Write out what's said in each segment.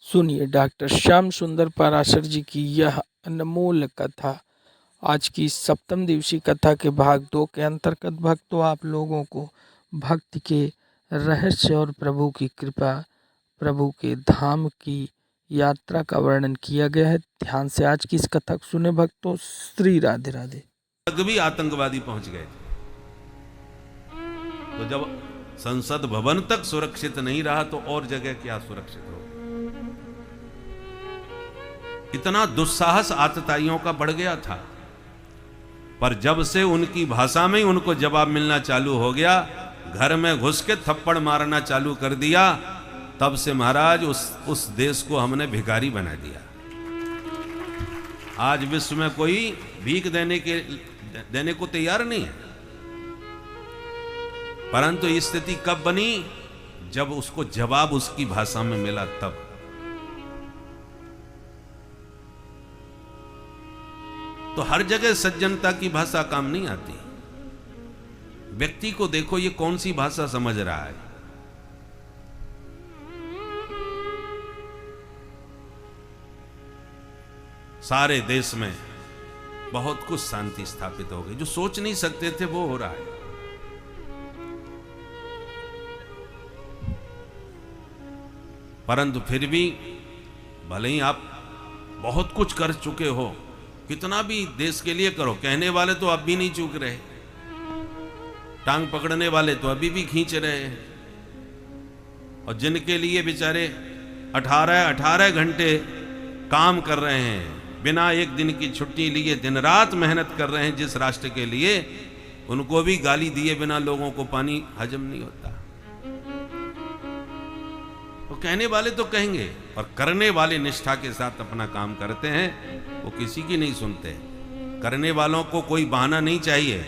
सुनिए डॉक्टर श्याम सुंदर पाराशर जी की यह अनमोल कथा। आज की सप्तम दिवसीय कथा के भाग 2 के अंतर्गत भक्तों आप लोगों को भक्ति के रहस्य और प्रभु की कृपा, प्रभु के धाम की यात्रा का वर्णन किया गया है। ध्यान से आज की इस कथा को सुने भक्तों। श्री राधे राधे। तक भी आतंकवादी पहुंच गए थे। तो जब संसद भवन तक सुरक्षित नहीं रहा तो और जगह क्या सुरक्षित हो। इतना दुस्साहस आतताइयों का बढ़ गया था, पर जब से उनकी भाषा में ही उनको जवाब मिलना चालू हो गया, घर में घुस के थप्पड़ मारना चालू कर दिया, तब से महाराज उस देश को हमने भिखारी बना दिया। आज विश्व में कोई भीख देने को तैयार नहीं है। परंतु ये स्थिति कब बनी? जब उसको जवाब उसकी भाषा में मिला तब। तो हर जगह सज्जनता की भाषा काम नहीं आती। व्यक्ति को देखो, ये कौन सी भाषा समझ रहा है। सारे देश में बहुत कुछ शांति स्थापित हो गई। जो सोच नहीं सकते थे वो हो रहा है। परंतु फिर भी भले ही आप बहुत कुछ कर चुके हो, कितना भी देश के लिए करो, कहने वाले तो अब भी नहीं चूक रहे, टांग पकड़ने वाले तो अभी भी खींच रहे हैं। और जिनके लिए बेचारे 18 घंटे काम कर रहे हैं, बिना एक दिन की छुट्टी लिए दिन रात मेहनत कर रहे हैं जिस राष्ट्र के लिए, उनको भी गाली दिए बिना लोगों को पानी हजम नहीं होता। तो कहने वाले तो कहेंगे, पर करने वाले निष्ठा के साथ अपना काम करते हैं, वो किसी की नहीं सुनते। करने वालों को कोई बहाना नहीं चाहिए,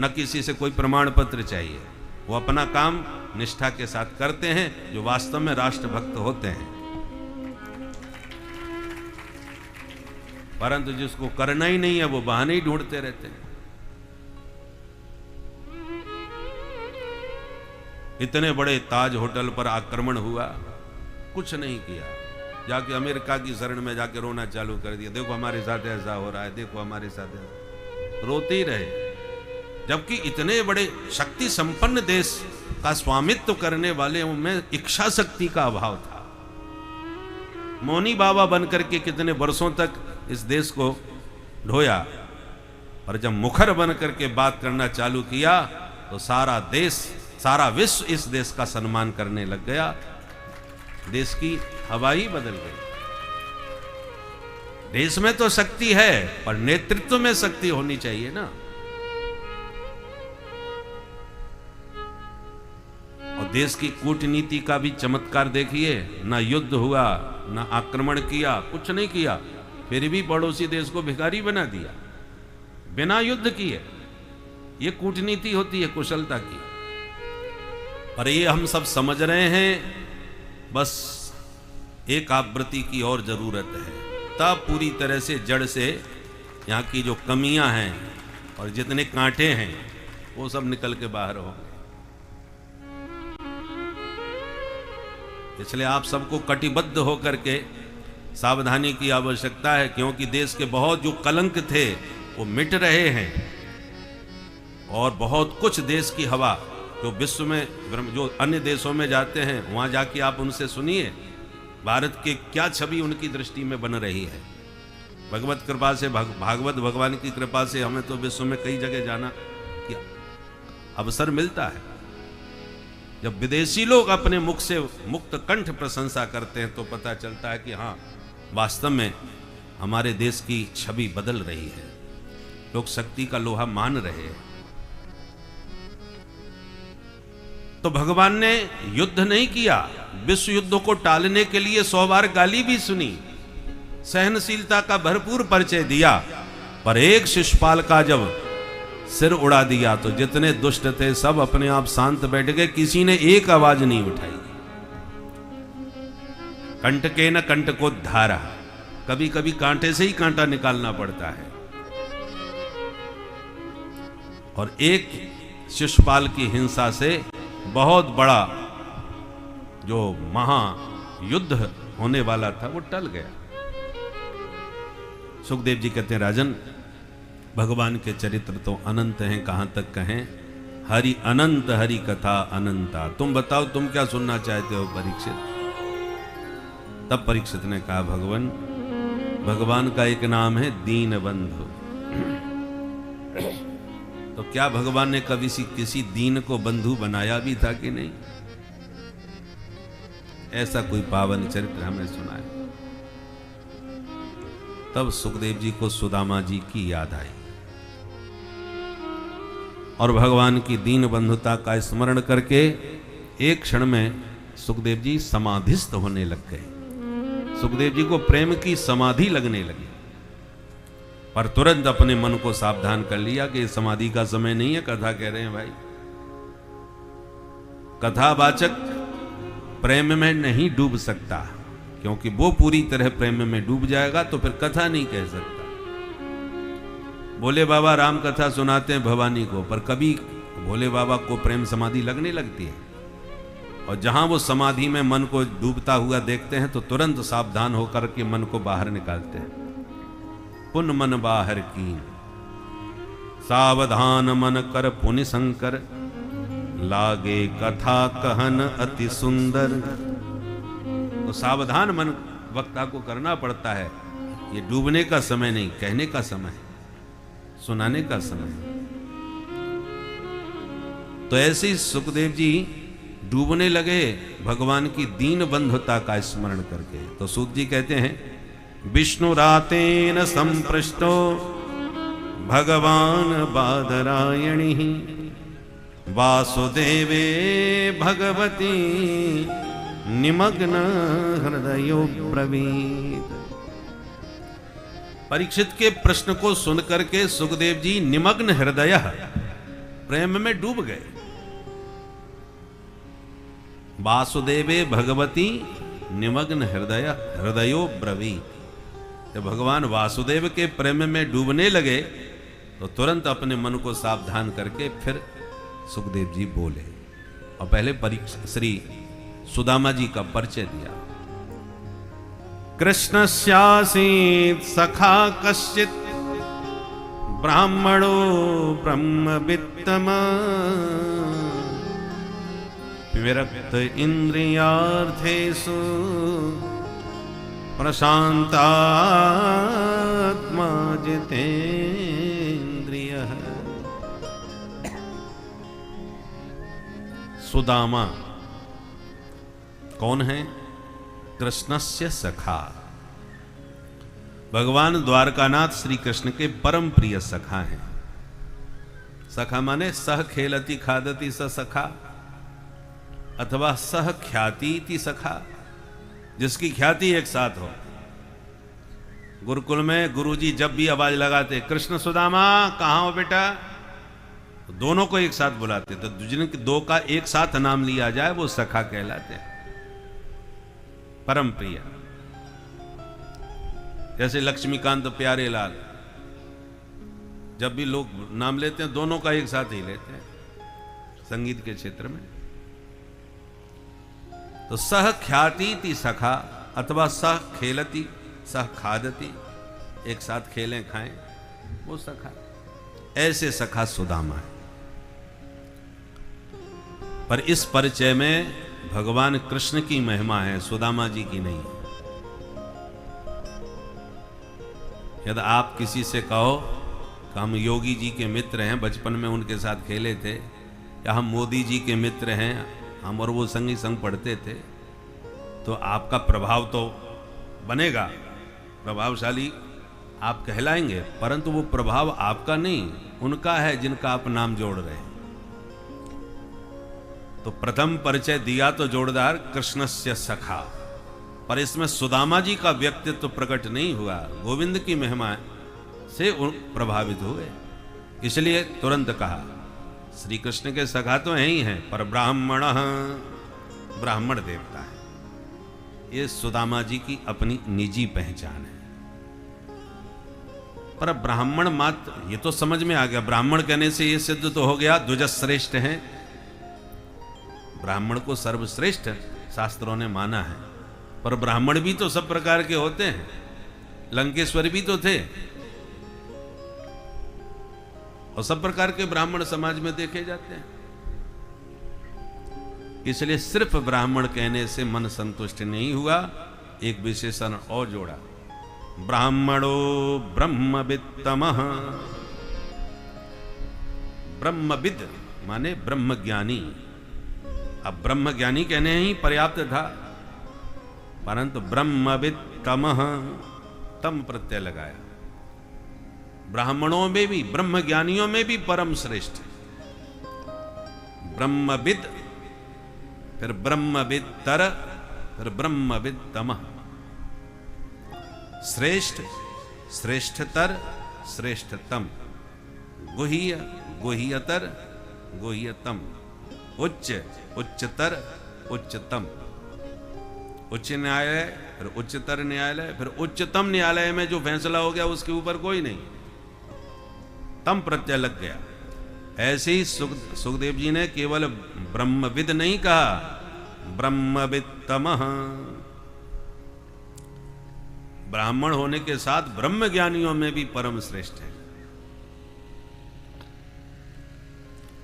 न किसी से कोई प्रमाण पत्र चाहिए। वो अपना काम निष्ठा के साथ करते हैं, जो वास्तव में राष्ट्रभक्त होते हैं। परंतु जिसको करना ही नहीं है वो बहाने ही ढूंढते रहते हैं। इतने बड़े ताज होटल पर आक्रमण हुआ, कुछ नहीं किया, जाके अमेरिका की शरण में जाके रोना चालू कर दिया, देखो हमारे साथ ऐसा हो रहा है, देखो हमारे साथ ऐसा। रोते ही रहे। जबकि इतने बड़े शक्ति संपन्न देश का स्वामित्व करने वाले में इच्छा शक्ति का अभाव था। मौनी बाबा बनकर के कितने वर्षों तक इस देश को ढोया, पर जब मुखर बनकर के बात करना चालू किया तो सारा देश, सारा विश्व इस देश का सम्मान करने लग गया। देश की हवा ही बदल गई। देश में तो शक्ति है, पर नेतृत्व में शक्ति होनी चाहिए ना। और देश की कूटनीति का भी चमत्कार देखिए, ना युद्ध हुआ, ना आक्रमण किया, कुछ नहीं किया, फिर भी पड़ोसी देश को भिखारी बना दिया बिना युद्ध किए। ये कूटनीति होती है कुशलता की। पर ये हम सब समझ रहे हैं, बस एक आवृत्ति की और जरूरत है, तब पूरी तरह से जड़ से यहाँ की जो कमियां हैं और जितने कांटे हैं वो सब निकल के बाहर होंगे। इसलिए आप सबको कटिबद्ध होकर के सावधानी की आवश्यकता है, क्योंकि देश के बहुत जो कलंक थे वो मिट रहे हैं। और बहुत कुछ देश की हवा जो विश्व में, जो अन्य देशों में जाते हैं, वहां जाके आप उनसे सुनिए भारत के क्या छवि उनकी दृष्टि में बन रही है। भगवत कृपा से, भागवत भगवान की कृपा से हमें तो विश्व में कई जगह जाना की अवसर मिलता है। जब विदेशी लोग अपने मुख से मुक्त कंठ प्रशंसा करते हैं तो पता चलता है कि हाँ, वास्तव में हमारे देश की छवि बदल रही है, लोग शक्ति का लोहा मान रहे हैं। तो भगवान ने युद्ध नहीं किया, विश्व युद्ध को टालने के लिए 100 बार गाली भी सुनी, सहनशीलता का भरपूर परिचय दिया, पर एक शिशुपाल का जब सिर उड़ा दिया तो जितने दुष्ट थे सब अपने आप शांत बैठ गए, किसी ने एक आवाज नहीं उठाई। कंटके न कंटको धारा, कभी कभी कांटे से ही कांटा निकालना पड़ता है। और एक शिशुपाल की हिंसा से बहुत बड़ा जो महायुद्ध होने वाला था वो टल गया। सुखदेव जी कहते हैं राजन, भगवान के चरित्र तो अनंत हैं, कहां तक कहें। हरि अनंत, हरि कथा अनंता। तुम बताओ तुम क्या सुनना चाहते हो परीक्षित। तब परीक्षित ने कहा भगवान का एक नाम है दीन बंधु। तो क्या भगवान ने कभी किसी दीन को बंधु बनाया भी था कि नहीं? ऐसा कोई पावन चरित्र हमें सुनाए। तब सुखदेव जी को सुदामा जी की याद आई और भगवान की दीन बंधुता का स्मरण करके एक क्षण में सुखदेव जी समाधिस्थ होने लग गए। सुखदेव जी को प्रेम की समाधि लगने लगी, पर तुरंत अपने मन को सावधान कर लिया कि समाधि का समय नहीं है। कथा कह रहे हैं भाई, कथावाचक प्रेम में नहीं डूब सकता, क्योंकि वो पूरी तरह प्रेम में डूब जाएगा तो फिर कथा नहीं कह सकता। भोले बाबा राम कथा सुनाते हैं भवानी को, पर कभी भोले बाबा को प्रेम समाधि लगने लगती है, और जहां वो समाधि में मन को डूबता हुआ देखते हैं तो तुरंत सावधान होकर के मन को बाहर निकालते हैं। पुन मन बाहर की, सावधान मन कर पुनि शंकर, लागे कथा कहन अति सुंदर। तो सावधान मन वक्ता को करना पड़ता है। ये डूबने का समय नहीं, कहने का समय, सुनाने का समय। तो ऐसे ही सुखदेव जी डूबने लगे भगवान की दीन बंधुता का स्मरण करके। तो सूत जी कहते हैं, विष्णु रातेन संपृष्टो भगवान बादरायणी, वासुदेवे भगवती निमग्न हृदयो ब्रवीत। परीक्षित के प्रश्न को सुनकर के सुखदेव जी निमग्न हृदय, प्रेम में डूब गए। वासुदेवे भगवती निमग्न हृदयो ब्रवीत। जब भगवान वासुदेव के प्रेम में डूबने लगे तो तुरंत अपने मन को सावधान करके फिर सुखदेव जी बोले, और पहले श्री सुदामा जी का परिचय दिया। कृष्णस्यासीत् सखा कश्चित्, ब्राह्मणो ब्रह्मवित्तमा, विरक्त इंद्रियार्थेषु, प्रशांतात्मा जितेन्द्रियः। सुदामा कौन है? कृष्णस्य सखा, भगवान द्वारकानाथ श्री कृष्ण के परम प्रिय सखा हैं। सखा माने सह खेलती खादती स सखा, अथवा सह ख्याति सखा, जिसकी ख्याति एक साथ हो। गुरुकुल में गुरुजी जब भी आवाज लगाते कृष्ण सुदामा कहाँ हो बेटा, तो दोनों को एक साथ बुलाते, तो जिनके दो का एक साथ नाम लिया जाए वो सखा कहलाते हैं, परम प्रिय। जैसे लक्ष्मीकांत प्यारे लाल, जब भी लोग नाम लेते हैं दोनों का एक साथ ही लेते हैं संगीत के क्षेत्र में। तो सह ख्याति सखा अथवा सह खेलती सह खादती, एक साथ खेलें खाएं, वो सखा। ऐसे सखा सुदामा है। पर इस परिचय में भगवान कृष्ण की महिमा है, सुदामा जी की नहीं। यदि आप किसी से कहो कि हम योगी जी के मित्र हैं, बचपन में उनके साथ खेले थे, या हम मोदी जी के मित्र हैं, हम और वो संग ही संग पढ़ते थे, तो आपका प्रभाव तो बनेगा, प्रभावशाली आप कहलाएंगे, परंतु वो प्रभाव आपका नहीं, उनका है जिनका आप नाम जोड़ रहे हैं। तो प्रथम परिचय दिया तो जोरदार, कृष्णस्य सखा, पर इसमें सुदामा जी का व्यक्तित्व तो प्रकट नहीं हुआ, गोविंद की महिमा से प्रभावित हुए, इसलिए तुरंत कहा श्री कृष्ण के सखा तो ही हैं, पर ब्राह्मण, ब्राह्मण देवता है। ये सुदामा जी की अपनी निजी पहचान है। पर ब्राह्मण मात्र, ये तो समझ में आ गया, ब्राह्मण कहने से ये सिद्ध तो हो गया द्विजश्रेष्ठ हैं, ब्राह्मण को सर्वश्रेष्ठ शास्त्रों ने माना है। पर ब्राह्मण भी तो सब प्रकार के होते हैं, लंकेश्वर भी तो थे, और सब प्रकार के ब्राह्मण समाज में देखे जाते हैं। इसलिए सिर्फ ब्राह्मण कहने से मन संतुष्ट नहीं हुआ, एक विशेषण और जोड़ा, ब्राह्मणो ब्रह्मवित्तमः। ब्रह्मविद माने ब्रह्मज्ञानी। अब ब्रह्मज्ञानी कहने ही पर्याप्त था, परंतु ब्रह्मवित्तमः तम प्रत्यय लगाया। ब्राह्मणों में भी, ब्रह्मज्ञानियों में भी परम श्रेष्ठ, ब्रह्मविद, फिर ब्रह्मवित्तर, फिर ब्रह्मवित्तमः। श्रेष्ठ, श्रेष्ठतर, श्रेष्ठतम, गुह्य, गुह्यतर, गुह्यतम, उच्च, उच्चतर, उच्चतम। उच्च न्यायालय, फिर उच्चतर न्यायालय, फिर उच्चतम न्यायालय में जो फैसला हो गया उसके ऊपर कोई नहीं, तम प्रत्यय लग गया। ऐसे ही सुखदेव जी ने केवल ब्रह्मविद नहीं कहा, ब्रह्मवित्तमः। ब्राह्मण होने के साथ ब्रह्म ज्ञानियों में भी परम श्रेष्ठ है।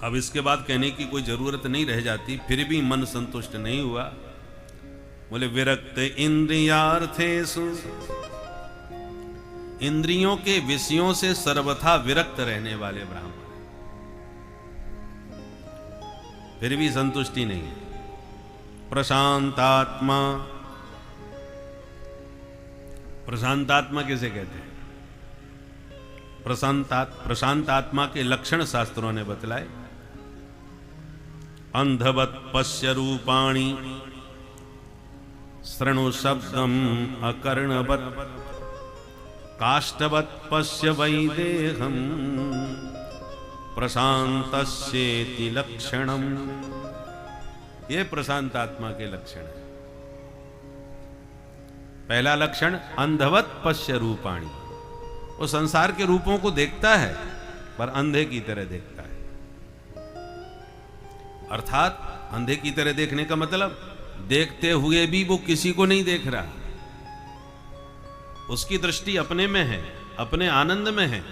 अब इसके बाद कहने की कोई जरूरत नहीं रह जाती, फिर भी मन संतुष्ट नहीं हुआ। बोले विरक्त इंद्रियार्थेषु, इंद्रियों के विषयों से सर्वथा विरक्त रहने वाले ब्राह्मण, फिर भी संतुष्टि नहीं है। प्रशांतात्मा, प्रशांतात्मा किसे कहते हैं? प्रशांतात्मा के लक्षण शास्त्रों ने बतलाए। अंधवत पश्य रूपाणि, शृणु शब्दम अकर्णवत, काष्ठवत पश्य वैदेहम, प्रशांतस्येति लक्षणम। ये प्रशांत आत्मा के लक्षण है। पहला लक्षण अंधवत पश्य रूपाणि, वो संसार के रूपों को देखता है पर अंधे की तरह देखता है। अर्थात अंधे की तरह देखने का मतलब देखते हुए भी वो किसी को नहीं देख रहा, उसकी दृष्टि अपने में है, अपने आनंद में है।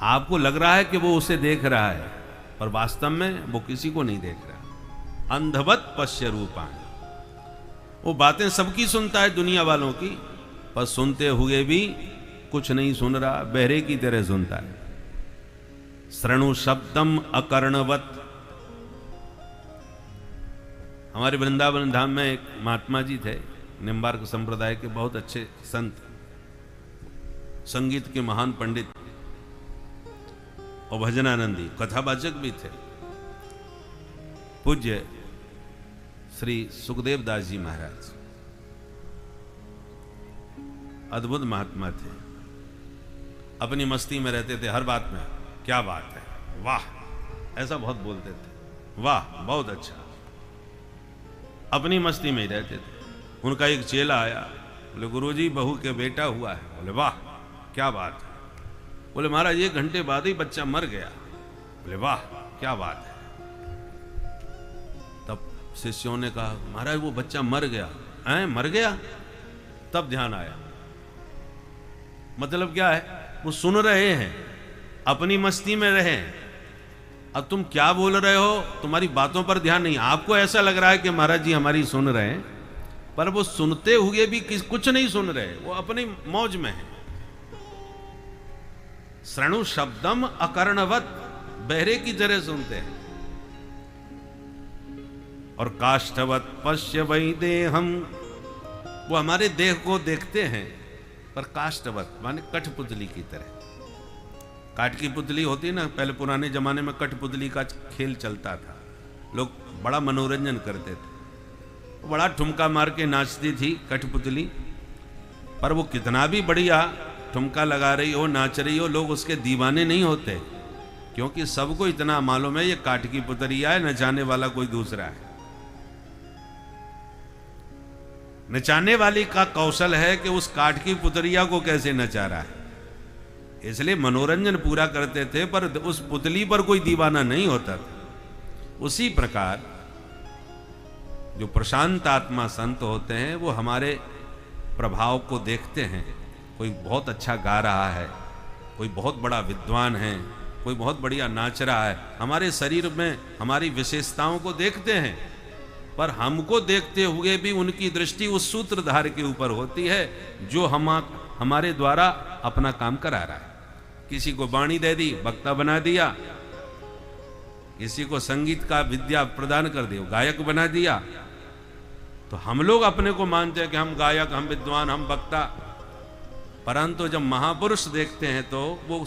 आपको लग रहा है कि वो उसे देख रहा है, पर वास्तव में वो किसी को नहीं देख रहा। अंधवत पश्य रूपाणि, वो बातें सबकी सुनता है दुनिया वालों की, पर सुनते हुए भी कुछ नहीं सुन रहा, बहरे की तरह सुनता है। शृणु शब्दम अकर्णवत। हमारे वृंदावन धाम में एक महात्मा जी थे, निम्बार्क संप्रदाय के बहुत अच्छे संत, संगीत के महान पंडित और भजनानंदी, कथावाचक भी थे। पूज्य श्री सुखदेव दास जी महाराज अद्भुत महात्मा थे, अपनी मस्ती में रहते थे, हर बात में क्या बात है, वाह, ऐसा बहुत बोलते थे, वाह बहुत अच्छा, अपनी मस्ती में ही रहते थे। उनका एक चेला आया, बोले गुरुजी बहू के बेटा हुआ है। बोले वाह क्या बात है। बोले महाराज 1 घंटे बाद ही बच्चा मर गया। बोले वाह क्या बात है। तब शिष्यों ने कहा महाराज वो बच्चा मर गया। हैं मर गया? तब ध्यान आया, मतलब क्या है, वो सुन रहे हैं, अपनी मस्ती में रहे, अब तुम क्या बोल रहे हो, तुम्हारी बातों पर ध्यान नहीं। आपको ऐसा लग रहा है कि महाराज जी हमारी सुन रहे हैं, पर वो सुनते हुए भी कुछ नहीं सुन रहे, वो अपनी मौज में है। शृणु शब्दम अकर्णवत, बहरे की तरह सुनते हैं। और काष्ठवत पश्य वैदेहम, वो हमारे देह को देखते हैं, पर काष्ठवत माने कठपुतली की तरह। काठ की पुतली होती ना, पहले पुराने जमाने में कठपुतली का खेल चलता था, लोग बड़ा मनोरंजन करते थे, बड़ा ठुमका मार के नाचती थी कठपुतली, पर वो कितना भी बढ़िया ठुमका लगा रही हो, नाच रही हो, लोग उसके दीवाने नहीं होते, क्योंकि सबको इतना मालूम है ये काठ की पुतलिया है, नचाने वाला कोई दूसरा है। नचाने वाली का कौशल है कि उस काठ की पुतलिया को कैसे नचा रहा है, इसलिए मनोरंजन पूरा करते थे, पर उस पुतली पर कोई दीवाना नहीं होता था। उसी प्रकार जो प्रशांत आत्मा संत होते हैं वो हमारे प्रभाव को देखते हैं। कोई बहुत अच्छा गा रहा है, कोई बहुत बड़ा विद्वान है, कोई बहुत बढ़िया नाच रहा है, हमारे शरीर में हमारी विशेषताओं को देखते हैं, पर हमको देखते हुए भी उनकी दृष्टि उस सूत्रधार के ऊपर होती है जो हमारे द्वारा अपना काम करा रहा है। किसी को वाणी दे दी, वक्ता बना दिया, किसी को संगीत का विद्या प्रदान कर दी, गायक बना दिया। तो हम लोग अपने को मानते हैं कि हम गायक, हम विद्वान, हम वक्ता, परंतु जब महापुरुष देखते हैं तो वो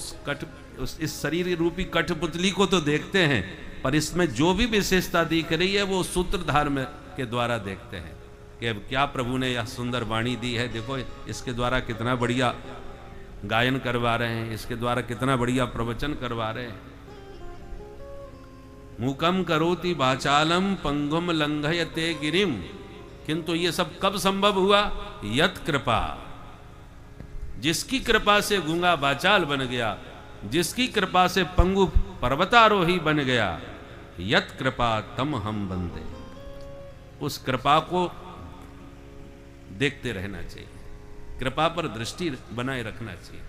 इस शरीर रूपी कठपुतली को तो देखते हैं, पर इसमें जो भी विशेषता दिख रही है वो सूत्रधार में के द्वारा देखते हैं कि अब क्या प्रभु ने यह सुंदर वाणी दी है, देखो इसके द्वारा कितना बढ़िया गायन करवा रहे हैं, इसके द्वारा कितना बढ़िया प्रवचन करवा रहे हैं। मूकम करोति वाचालम पंगुम लंघयते गिरिम, किंतु ये सब कब संभव हुआ? यत कृपा, जिसकी कृपा से गूंगा वाचाल बन गया, जिसकी कृपा से पंगु पर्वतारोही बन गया, यत कृपा तम हम बंदे। उस कृपा को देखते रहना चाहिए, कृपा पर दृष्टि बनाए रखना चाहिए।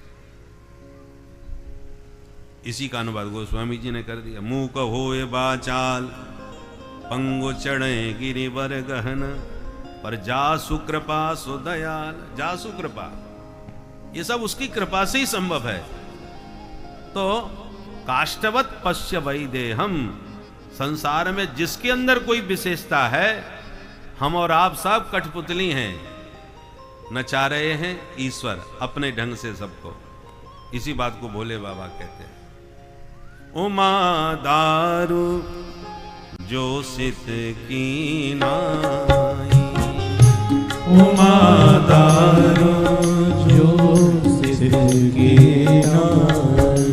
इसी का अनुवाद गोस्वामी जी ने कर दिया। मूक होए वाचाल पंगु चढ़े गिरिवर गहन, पर जासु कृपा सो दयाल। जासु कृपा, ये सब उसकी कृपा से ही संभव है। तो काष्ठवत पश्य वैदेहम, संसार में जिसके अंदर कोई विशेषता है, हम और आप सब कठपुतली हैं, नचा रहे हैं ईश्वर अपने ढंग से सबको। इसी बात को भोले बाबा कहते हैं। उमा दारू जो सित की नाई, उमा दारू जो सित की नाई,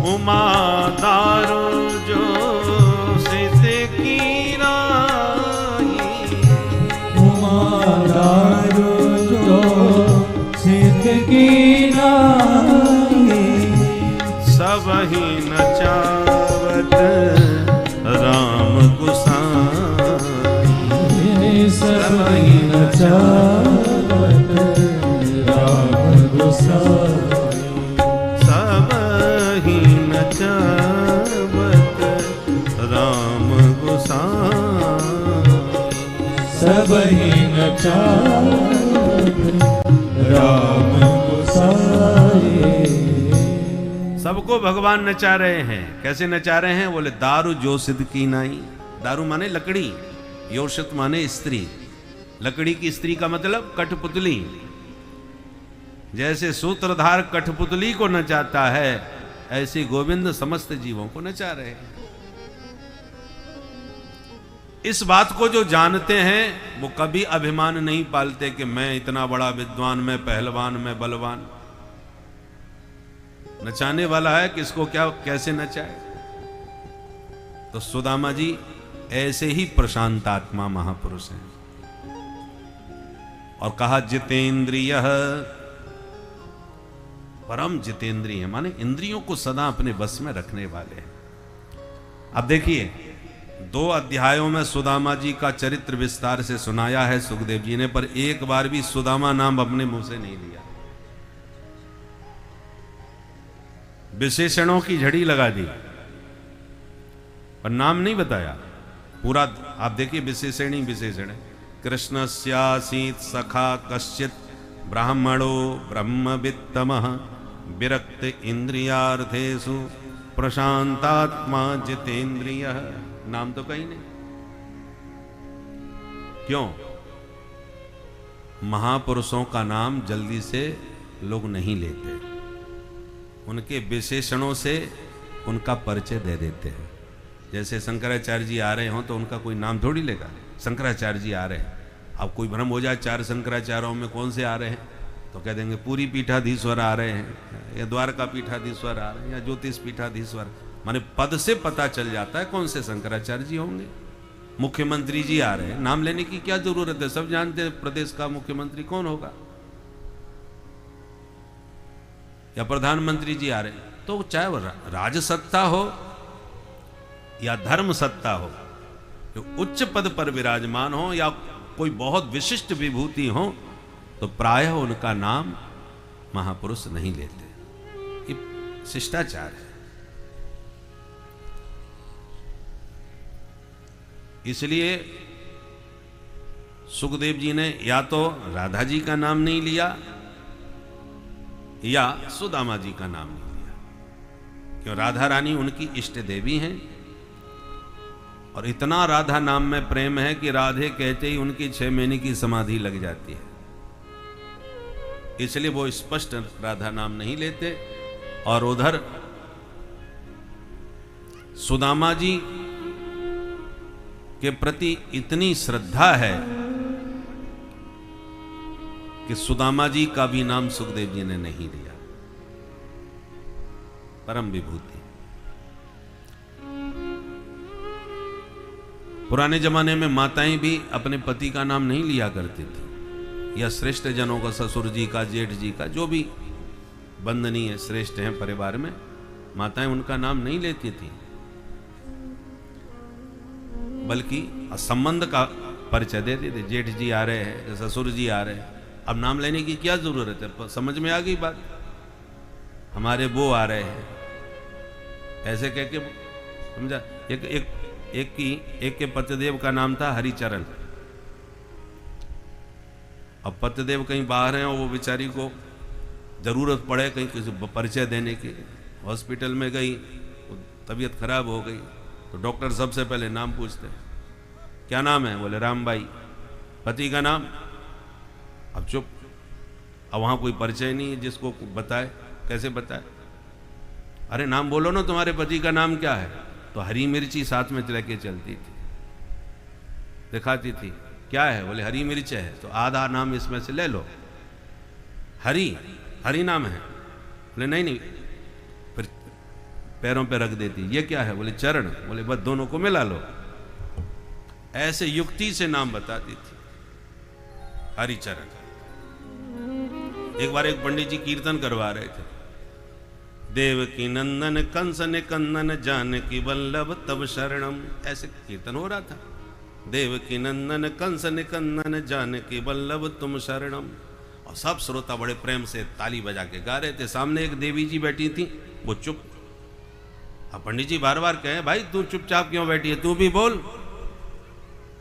उमा दारू जो सित की नाई, उमा दारू जो सित की नाई, सब ही नचावत राम गुसाई, सब ही नचावत राम गोसाई, सब ही नचावत राम गोसाई, सब ही नचावत राम गोसाई। सबको भगवान नचा रहे हैं। कैसे नचा रहे हैं? बोले दारू जो सिद्ध की नाई। दारू माने लकड़ी, योषित माने स्त्री। लकड़ी की स्त्री का मतलब कठपुतली। जैसे सूत्रधार कठपुतली को नचाता है, ऐसे गोविंद समस्त जीवों को नचा रहे हैं। इस बात को जो जानते हैं वो कभी अभिमान नहीं पालते कि मैं इतना बड़ा विद्वान, मैं पहलवान, मैं बलवान। नचाने वाला है, किसको क्या कैसे नचाए। तो सुदामा जी ऐसे ही प्रशांत आत्मा महापुरुष हैं। और कहा जितेंद्रिय, परम जितेंद्रिय माने इंद्रियों को सदा अपने बस में रखने वाले हैं। अब देखिए 2 अध्यायों में सुदामा जी का चरित्र विस्तार से सुनाया है सुखदेव जी ने, पर एक बार भी सुदामा नाम अपने मुंह से नहीं लिया। विशेषणों की झड़ी लगा दी पर नाम नहीं बताया पूरा। आप देखिए विशेषण ही विशेषण है। कृष्णस्यासीत सखा कश्चित ब्राह्मणो ब्रह्मवित्तमः विरक्त इंद्रियार्थेषु प्रशांतात्मा जितेंद्रियः। नाम तो कहीं नहीं। क्यों? महापुरुषों का नाम जल्दी से लोग नहीं लेते, उनके विशेषणों से उनका परिचय दे देते हैं। जैसे शंकराचार्य जी आ रहे हो तो उनका कोई नाम थोड़ी लेगा, शंकराचार्य जी आ रहे हैं। अब कोई भ्रम हो जाए 4 शंकराचार्यों में कौन से आ रहे हैं, तो कह देंगे पूरी पीठाधीश्वर आ रहे हैं, या द्वारका पीठाधीश्वर आ रहे हैं, या ज्योतिष पीठाधीश्वर। माने पद से पता चल जाता है कौन से शंकराचार्य जी होंगे। मुख्यमंत्री जी आ रहे हैं, नाम लेने की क्या जरूरत है, सब जानते हैं प्रदेश का मुख्यमंत्री कौन होगा। या प्रधानमंत्री जी आ रहे हैं, तो चाहे वो राजसत्ता हो या धर्म सत्ता हो, जो उच्च पद पर विराजमान हो या कोई बहुत विशिष्ट विभूति हो तो प्रायः उनका नाम महापुरुष नहीं लेते। ये शिष्टाचार है। इसलिए सुखदेव जी ने या तो राधा जी का नाम नहीं लिया या सुदामा जी का नाम नहीं लिया, क्यों राधा रानी उनकी इष्ट देवी हैं और इतना राधा नाम में प्रेम है कि राधे कहते ही उनकी 6 महीने की समाधि लग जाती है। इसलिए वो स्पष्ट राधा नाम नहीं लेते। और उधर सुदामा जी के प्रति इतनी श्रद्धा है कि सुदामा जी का भी नाम सुखदेव जी ने नहीं लिया। परम विभूति। पुराने जमाने में माताएं भी अपने पति का नाम नहीं लिया करती थी, या श्रेष्ठ जनों का, ससुर जी का, जेठ जी का, जो भी वंदनीय श्रेष्ठ हैं परिवार में, माताएं उनका नाम नहीं लेती थी, बल्कि संबंध का परिचय देते थे। जेठ जी आ रहे हैं, ससुर जी आ रहे हैं, अब नाम लेने की क्या जरूरत है? समझ में आ गई बात। हमारे वो आ रहे हैं, ऐसे कह के समझा। एक के पतिदेव का नाम था हरिचरण। अब पतिदेव कहीं बाहर हैं और वो बेचारी को जरूरत पड़े कहीं किसी परिचय देने की, हॉस्पिटल में गई, तबीयत खराब हो गई तो डॉक्टर सबसे पहले नाम पूछते हैं, क्या नाम है? बोले रामबाई। पति का नाम? अब चुप। अब वहां कोई परिचय नहीं है जिसको बताए, कैसे बताए? अरे नाम बोलो ना, तुम्हारे पति का नाम क्या है? तो हरी मिर्ची साथ में लेके चलती थी, दिखाती थी, क्या है? बोले हरी मिर्च है, तो आधा नाम इसमें से ले लो। हरी नाम है। बोले नहीं, फिर पैरों पे रख देती, ये क्या है? बोले चरण। बोले बस दोनों को मिला लो। ऐसे युक्ति से नाम बताती थी, हरिचरण। एक बार एक पंडित जी कीर्तन करवा रहे थे, देवकी नंदन कंस निकंदन जानकी वल्लभ तब शरणम, ऐसे कीर्तन हो रहा था। देवकी नंदन कंस निकंदन जानकी वल्लभ तुम शरणम, और सब श्रोता बड़े प्रेम से ताली बजा के गा रहे थे। सामने एक देवी जी बैठी थी, वो चुप। अब पंडित जी बार बार कहे, भाई तू चुपचाप क्यों बैठी है, तू भी बोल।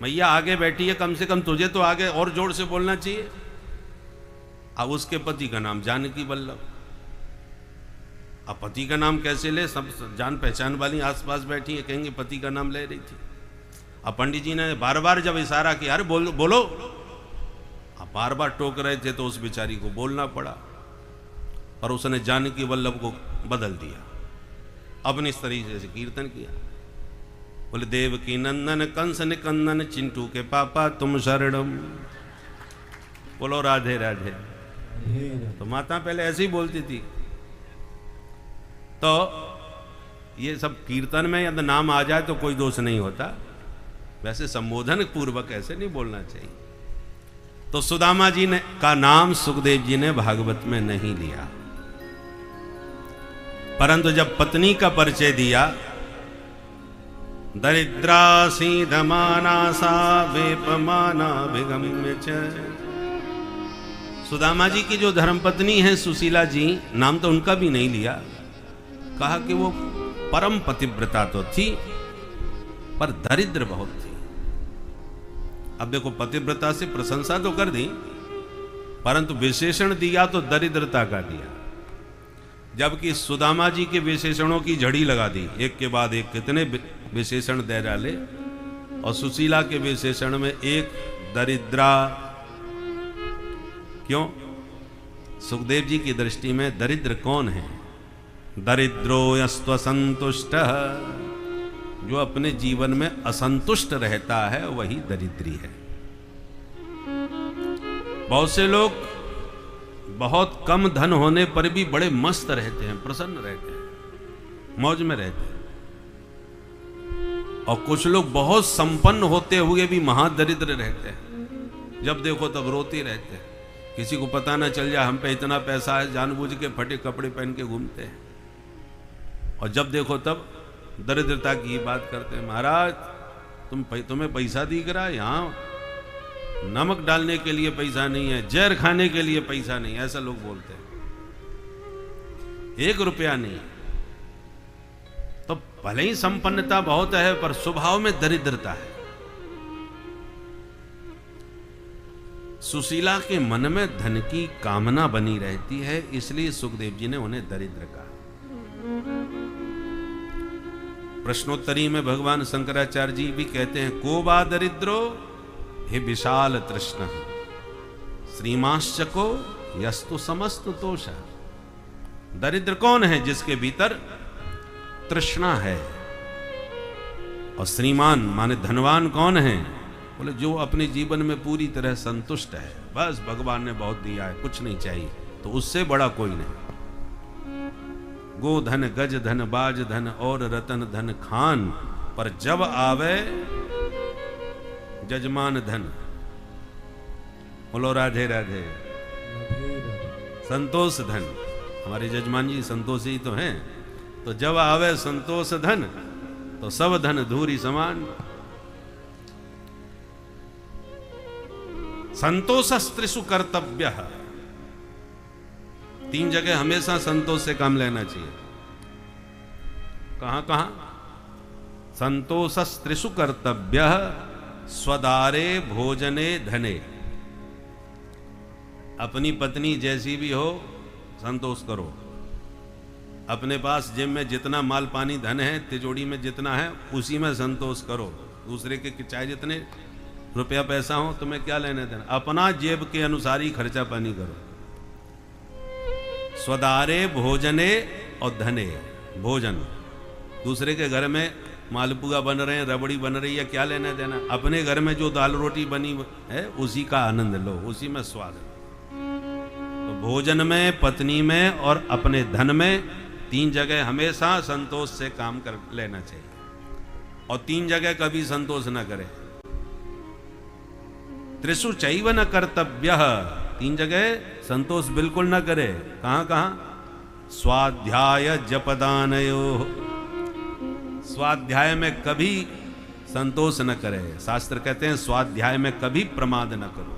मैया आगे बैठी है, कम से कम तुझे तो आगे और जोर से बोलना चाहिए। अब उसके पति का नाम जानकी वल्लभ। अब पति का नाम कैसे ले? सब जान पहचान वाली आसपास बैठी है, कहेंगे पति का नाम ले रही थी। अब पंडित जी ने बार बार जब इशारा किया, अरे बोलो। अब बार बार टोक रहे थे तो उस बेचारी को बोलना पड़ा, पर उसने जानकी वल्लभ को बदल दिया, अपनी इस तरीके से कीर्तन किया। बोले देवकी नंदन कंस निकंदन चिंटू के पापा तुम शरणम। बोलो राधे राधे। तो माता पहले ऐसे ही बोलती थी। तो ये सब कीर्तन में यदि नाम आ जाए तो कोई दोष नहीं होता, वैसे संबोधन पूर्वक ऐसे नहीं बोलना चाहिए। तो सुदामा जी ने का नाम सुखदेव जी ने भागवत में नहीं लिया, परंतु जब पत्नी का परिचय दिया, दरिद्रा सीधमाना सा वेपमाना विगम्य च। सुदामा जी की जो धर्मपत्नी है सुशीला जी, नाम तो उनका भी नहीं लिया, कहा कि वो परम पतिव्रता तो थी पर दरिद्र बहुत थी। अब देखो, पतिव्रता से प्रशंसा तो कर दी, परंतु विशेषण दिया तो दरिद्रता का दिया। जबकि सुदामा जी के विशेषणों की झड़ी लगा दी, एक के बाद एक कितने विशेषण दे डाले, और सुशीला के विशेषण में एक दरिद्रा। क्यों? सुखदेव जी की दृष्टि में दरिद्र कौन है? दरिद्रो यस्त्वसंतुष्ट, जो अपने जीवन में असंतुष्ट रहता है वही दरिद्री है। बहुत से लोग बहुत कम धन होने पर भी बड़े मस्त रहते हैं, प्रसन्न रहते हैं, मौज में रहते हैं, और कुछ लोग बहुत संपन्न होते हुए भी महादरिद्र रहते हैं। जब देखो तब रोते रहते हैं, किसी को पता ना चल जाए हम पे इतना पैसा है, जानबूझ के फटे कपड़े पहन के घूमते हैं, और जब देखो तब दरिद्रता की बात करते हैं। महाराज तुम्हें पैसा दिख रहा है? यहाँ नमक डालने के लिए पैसा नहीं है, जहर खाने के लिए पैसा नहीं, ऐसा लोग बोलते हैं। 1 रुपया नहीं। तो भले ही संपन्नता बहुत है, पर स्वभाव में दरिद्रता है। सुशीला के मन में धन की कामना बनी रहती है, इसलिए सुखदेव जी ने उन्हें दरिद्र कहा। प्रश्नोत्तरी में भगवान शंकराचार्य जी भी कहते हैं, को बा दरिद्रो हे विशाल तृष्ण श्रीमांश्चको यस्तु समस्त तोष। दरिद्र कौन है? जिसके भीतर तृष्णा है। और श्रीमान माने धनवान कौन है? बोले जो अपने जीवन में पूरी तरह संतुष्ट है, बस भगवान ने बहुत दिया है, कुछ नहीं चाहिए, तो उससे बड़ा कोई नहीं। गो धन गज धन बाज धन और रतन धन खान, पर जब आवे जजमान धन। बोलो राधे राधे। संतोष धन, हमारे जजमान जी संतोष ही तो हैं। तो जब आवे संतोष धन, तो सब धन धूरी समान। संतोषस्त्रिषु कर्तव्य। 3 जगह हमेशा संतोष से काम लेना चाहिए। कहां कहां? संतोषस्त्रिषु कर्तव्य स्वदारे भोजने धने। अपनी पत्नी जैसी भी हो, संतोष करो। अपने पास जेब में जितना माल पानी धन है, तिजोरी में जितना है, उसी में संतोष करो। दूसरे के चाहे जितने रुपया पैसा हो, तुम्हें क्या लेने देना। अपना जेब के अनुसार ही खर्चा पानी करो। स्वदारे भोजने और धने। भोजन, दूसरे के घर में मालपुआ बन रहे हैं, रबड़ी बन रही है, क्या लेना देना। अपने घर में जो दाल रोटी बनी है, उसी का आनंद लो, उसी में स्वाद है। तो भोजन में, पत्नी में और अपने धन में 3 जगह हमेशा संतोष से काम कर लेना चाहिए। और 3 जगह कभी संतोष न करे। त्रिषु चैव न कर्तव्य। 3 जगह संतोष बिल्कुल न करे। कहां कहां? स्वाध्याय जपदानयो। स्वाध्याय में कभी संतोष न करे। शास्त्र कहते हैं स्वाध्याय में कभी प्रमाद न करो।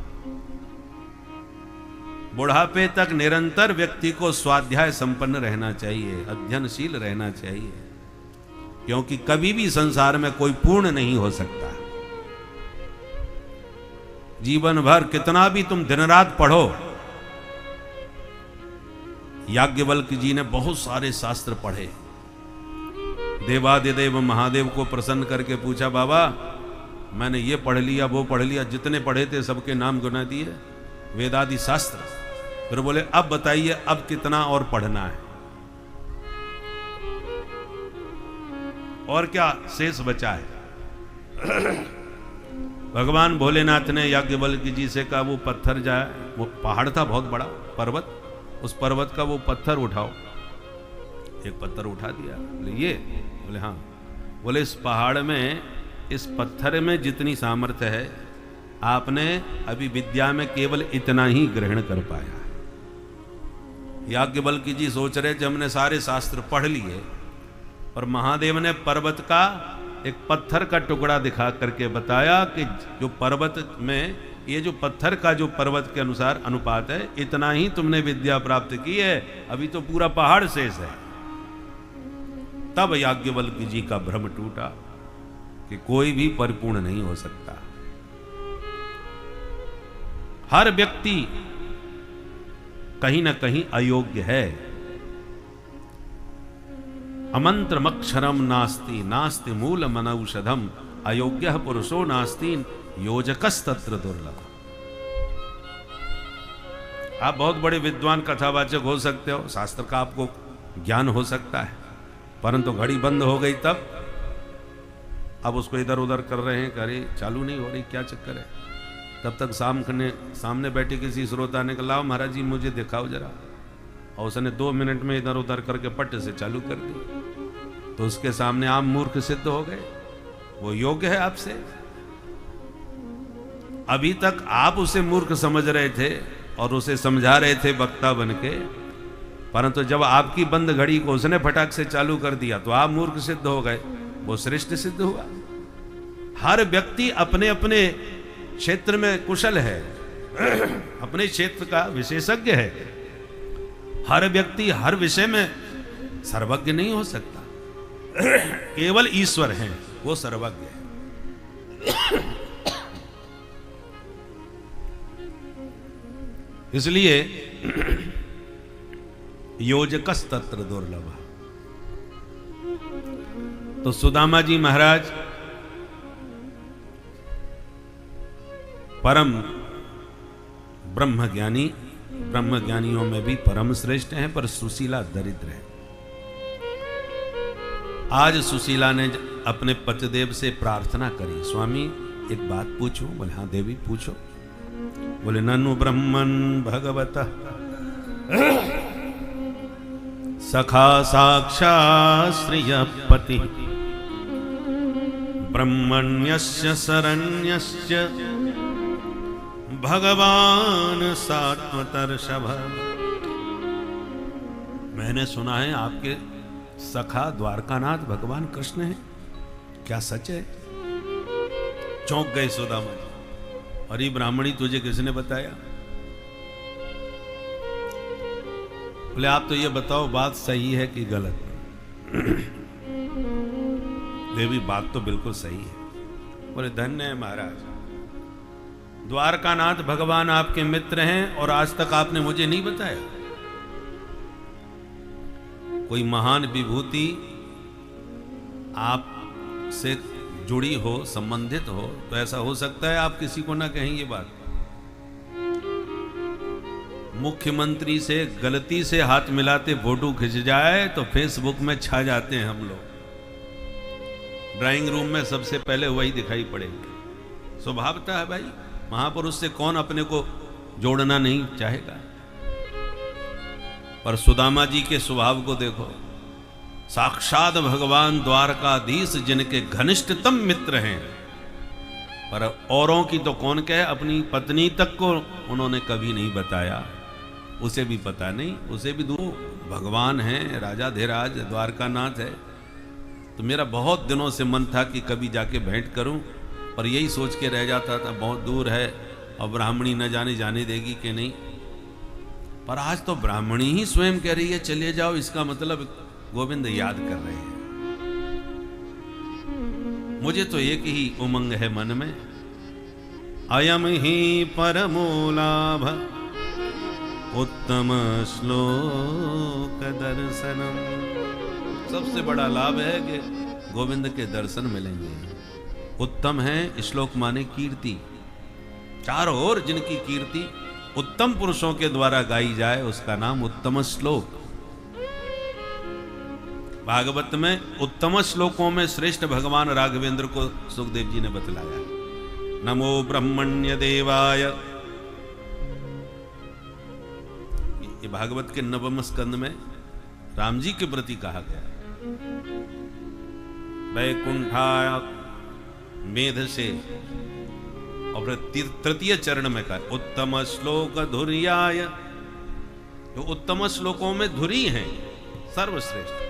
बुढ़ापे तक निरंतर व्यक्ति को स्वाध्याय संपन्न रहना चाहिए, अध्ययनशील रहना चाहिए, क्योंकि कभी भी संसार में कोई पूर्ण नहीं हो सकता। जीवन भर कितना भी तुम दिन रात पढ़ो। याज्ञवल्क्य जी ने बहुत सारे शास्त्र पढ़े। देवादिदेव महादेव को प्रसन्न करके पूछा, बाबा मैंने ये पढ़ लिया, वो पढ़ लिया, जितने पढ़े थे सबके नाम गुना दिए, वेदादि शास्त्र। फिर बोले अब बताइए अब कितना और पढ़ना है, और क्या शेष बचा है। भगवान भोलेनाथ ने याज्ञवल्क्य जी से कहा, वो पत्थर जाए, वो पहाड़ था बहुत बड़ा पर्वत, उस पर्वत का वो पत्थर उठाओ। एक पत्थर उठा दिया। बोले ये? बोले हाँ। बोले इस पहाड़ में, इस पत्थर में जितनी सामर्थ्य है, आपने अभी विद्या में केवल इतना ही ग्रहण कर पाया। याज्ञवल्क्य जी सोच रहे थे हमने सारे शास्त्र पढ़ लिए, और महादेव ने पर्वत का एक पत्थर का टुकड़ा दिखा करके बताया कि जो पर्वत में, ये जो पत्थर का जो पर्वत के अनुसार अनुपात है, इतना ही तुमने विद्या प्राप्त की है, अभी तो पूरा पहाड़ शेष है। तब याज्ञवल्क्य जी का भ्रम टूटा कि कोई भी परिपूर्ण नहीं हो सकता। हर व्यक्ति कहीं ना कहीं अयोग्य है। अमंत्रमक्षरम नास्ति, नास्ति मूल मनौषधम, अयोग्य पुरुषो नास्ति, योजकस्तत्र दुर्लभ। आप बहुत बड़े विद्वान कथावाचक हो सकते हो, शास्त्र का आपको ज्ञान हो सकता है, परंतु घड़ी बंद हो गई तब अब उसको इधर उधर कर रहे हैं, अरे चालू नहीं हो रही, क्या चक्कर है। तब तक सामने बैठे किसी श्रोता ने कहा, लाओ महाराज जी मुझे दिखाओ जरा, और उसने 2 मिनट में इधर उधर करके पट से चालू कर दी, तो उसके सामने आप मूर्ख सिद्ध हो गए। वो योग्य है आपसे? अभी तक आप उसे मूर्ख समझ रहे थे और उसे समझा रहे थे वक्ता बनके, परंतु जब आपकी बंद घड़ी को उसने फटाक से चालू कर दिया तो आप मूर्ख सिद्ध हो गए, वो श्रेष्ठ सिद्ध हुआ। हर व्यक्ति अपने अपने क्षेत्र में कुशल है, अपने क्षेत्र का विशेषज्ञ है। हर व्यक्ति हर विषय में सर्वज्ञ नहीं हो सकता। केवल ईश्वर है, वो सर्वज्ञ है। इसलिए योजकस तत्र दुर्लभ। तो सुदामा जी महाराज परम ब्रह्मज्ञानी, ब्रह्मज्ञानियों में भी परम श्रेष्ठ हैं, पर सुशीला दरिद्र है। आज सुशीला ने अपने पतिदेव से प्रार्थना करी, स्वामी एक बात पूछूं? बोले हाँ देवी पूछो। बोले ननु ब्रह्मन भगवतः सखा साक्षात् श्रियपति ब्रह्मण्यस्य शरण्यस्य भगवान सात्वतर्षभ। मैंने सुना है आपके सखा द्वारकानाथ भगवान कृष्ण है, क्या सच है? चौंक गए सुदामा जी। अरे ब्राह्मणी तुझे किसने बताया? बोले आप तो ये बताओ बात सही है कि गलत? देवी बात तो बिल्कुल सही है। बोले धन्य है महाराज, द्वारकानाथ भगवान आपके मित्र हैं और आज तक आपने मुझे नहीं बताया। कोई महान विभूति आपसे जुड़ी हो, संबंधित हो, तो ऐसा हो सकता है आप किसी को ना कहें ये बात। मुख्यमंत्री से गलती से हाथ मिलाते फोटो खिंच जाए तो फेसबुक में छा जाते हैं हम लोग। ड्राइंग रूम में सबसे पहले वही दिखाई पड़ेगा। स्वभावता है भाई, महापुरुष से कौन अपने को जोड़ना नहीं चाहेगा। पर सुदामा जी के स्वभाव को देखो, साक्षात भगवान द्वारकाधीश जिनके घनिष्ठतम मित्र हैं, पर औरों की तो कौन कहे, अपनी पत्नी तक को उन्होंने कभी नहीं बताया। उसे भी पता नहीं, उसे भी दूर भगवान हैं, राजाधिराज द्वारकानाथ है। तो मेरा बहुत दिनों से मन था कि कभी जाके भेंट करूं, पर यही सोच के रह जाता था बहुत दूर है और ब्राह्मणी न जाने देगी कि नहीं। पर आज तो ब्राह्मणी ही स्वयं कह रही है चले जाओ, इसका मतलब गोविंद याद कर रहे हैं। मुझे तो एक ही उमंग है मन में, अयम ही परमो लाभ उत्तम श्लोक दर्शनम। सबसे बड़ा लाभ है कि गोविंद के दर्शन मिलेंगे। उत्तम है श्लोक माने कीर्ति, चारों ओर जिनकी कीर्ति उत्तम पुरुषों के द्वारा गाई जाए उसका नाम उत्तम श्लोक। भागवत में उत्तम श्लोकों में श्रेष्ठ भगवान राघवेंद्र को सुखदेव जी ने बतलाया। नमो ब्रह्मण्य देवाय, ये भागवत के 9वें स्कंद में राम जी के प्रति कहा गया। वैकुंठाय मेध से, और तृतीय चरण में कहा उत्तम श्लोक धुर्याय। जो उत्तम श्लोकों में धुरी हैं, सर्वश्रेष्ठ,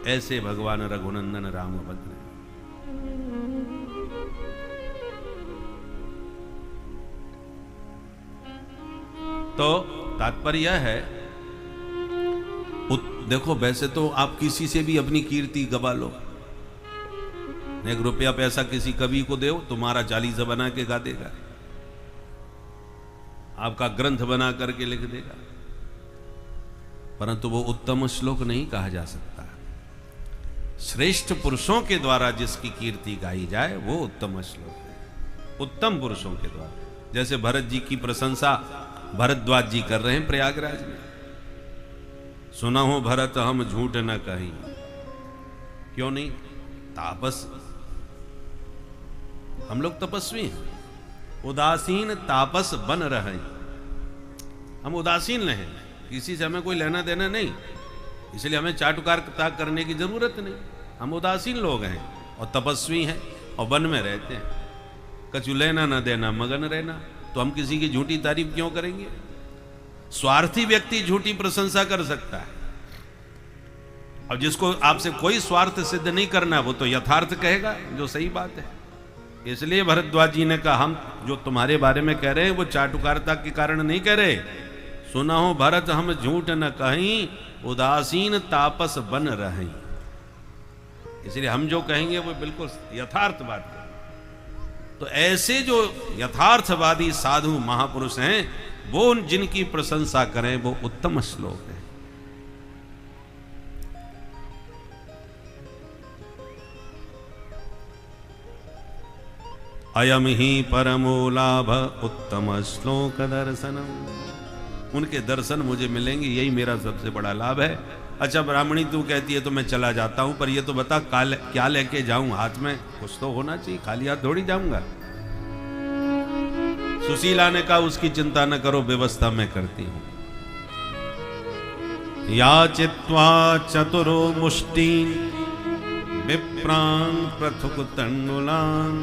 ऐसे भगवान रघुनंदन रामभद्र। तो तात्पर्य है, देखो वैसे तो आप किसी से भी अपनी कीर्ति गवा लो, 1 रुपया पैसा किसी कवि को दो, तुम्हारा 40 बना के गा देगा, आपका ग्रंथ बना करके लिख देगा, परंतु वो उत्तम श्लोक नहीं कहा जा सकता। श्रेष्ठ पुरुषों के द्वारा जिसकी कीर्ति गाई जाए वो उत्तम श्लोक है, उत्तम पुरुषों के द्वारा। जैसे भरत जी की प्रशंसा भरद्वाज जी कर रहे हैं प्रयागराज में। सुना हो भरत हम झूठ न कहीं, क्यों नहीं? तापस, हम लोग तपस्वी हैं, उदासीन तापस बन रहे हैं। हम उदासीन नहीं, किसी से हमें कोई लेना देना नहीं, इसलिए हमें चाटुकार करने की जरूरत नहीं। हम उदासीन लोग हैं और तपस्वी हैं और वन में रहते हैं। कछु लेना न देना, मगन रहना, तो हम किसी की झूठी तारीफ क्यों करेंगे? स्वार्थी व्यक्ति झूठी प्रशंसा कर सकता है, अब जिसको आपसे कोई स्वार्थ सिद्ध नहीं करना, वो तो यथार्थ कहेगा, जो सही बात है। इसलिए भरद्वाज जी ने कहा, हम जो तुम्हारे बारे में कह रहे हैं वो चाटुकारिता के कारण नहीं कह रहे। सुना हो भरत हम झूठ न कहीं, उदासीन तापस बन रहे। इसलिए हम जो कहेंगे वो बिल्कुल यथार्थ बात करेंगे। तो ऐसे जो यथार्थवादी साधु महापुरुष हैं, वो जिनकी प्रशंसा करें, वो उत्तम श्लोक है। अयम ही परमो लाभ उत्तम श्लोक दर्शनम। उनके दर्शन मुझे मिलेंगे, यही मेरा सबसे बड़ा लाभ है। अच्छा ब्राह्मणी तू कहती है तो मैं चला जाता हूं, पर ये तो बता क्या लेके जाऊं हाथ में, कुछ तो होना चाहिए, खाली हाथ थोड़ी जाऊंगा। सुशीला ने कहा उसकी चिंता न करो, व्यवस्था मैं करती हूं। याचित्वा चतुरो मुष्टि विप्रां पृथुक तण्डुलान्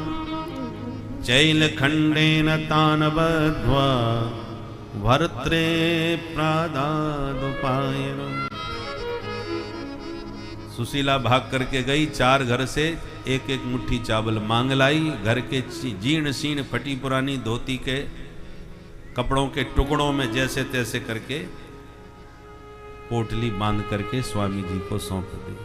चैल खंडेन तान बद्ध्वा भर्त्रे प्रादादुपायनम्। सुशीला भाग करके गई, 4 घर से एक एक मुट्ठी चावल मांग लाई। घर के जीर्ण शीर्ण फटी पुरानी धोती के कपड़ों के टुकड़ों में जैसे तैसे करके पोटली बांध करके स्वामी जी को सौंप दी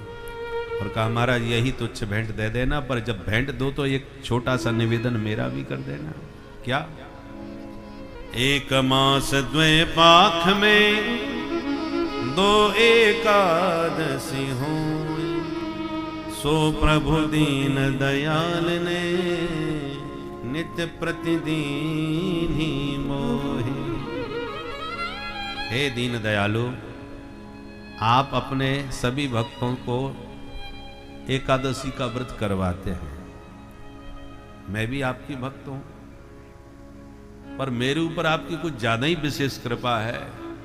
और कहा महाराज यही तुच्छ भेंट दे देना, पर जब भेंट दो तो एक छोटा सा निवेदन मेरा भी कर देना। क्या? 1 मास 2 पाख में 2 एकादशी हो, सो प्रभु दीन दयाल ने नित्य प्रतिदिन ही मोहे। हे दीन दयालु, आप अपने सभी भक्तों को एकादशी का व्रत करवाते हैं। मैं भी आपकी भक्त हूं, पर मेरे ऊपर आपकी कुछ ज्यादा ही विशेष कृपा है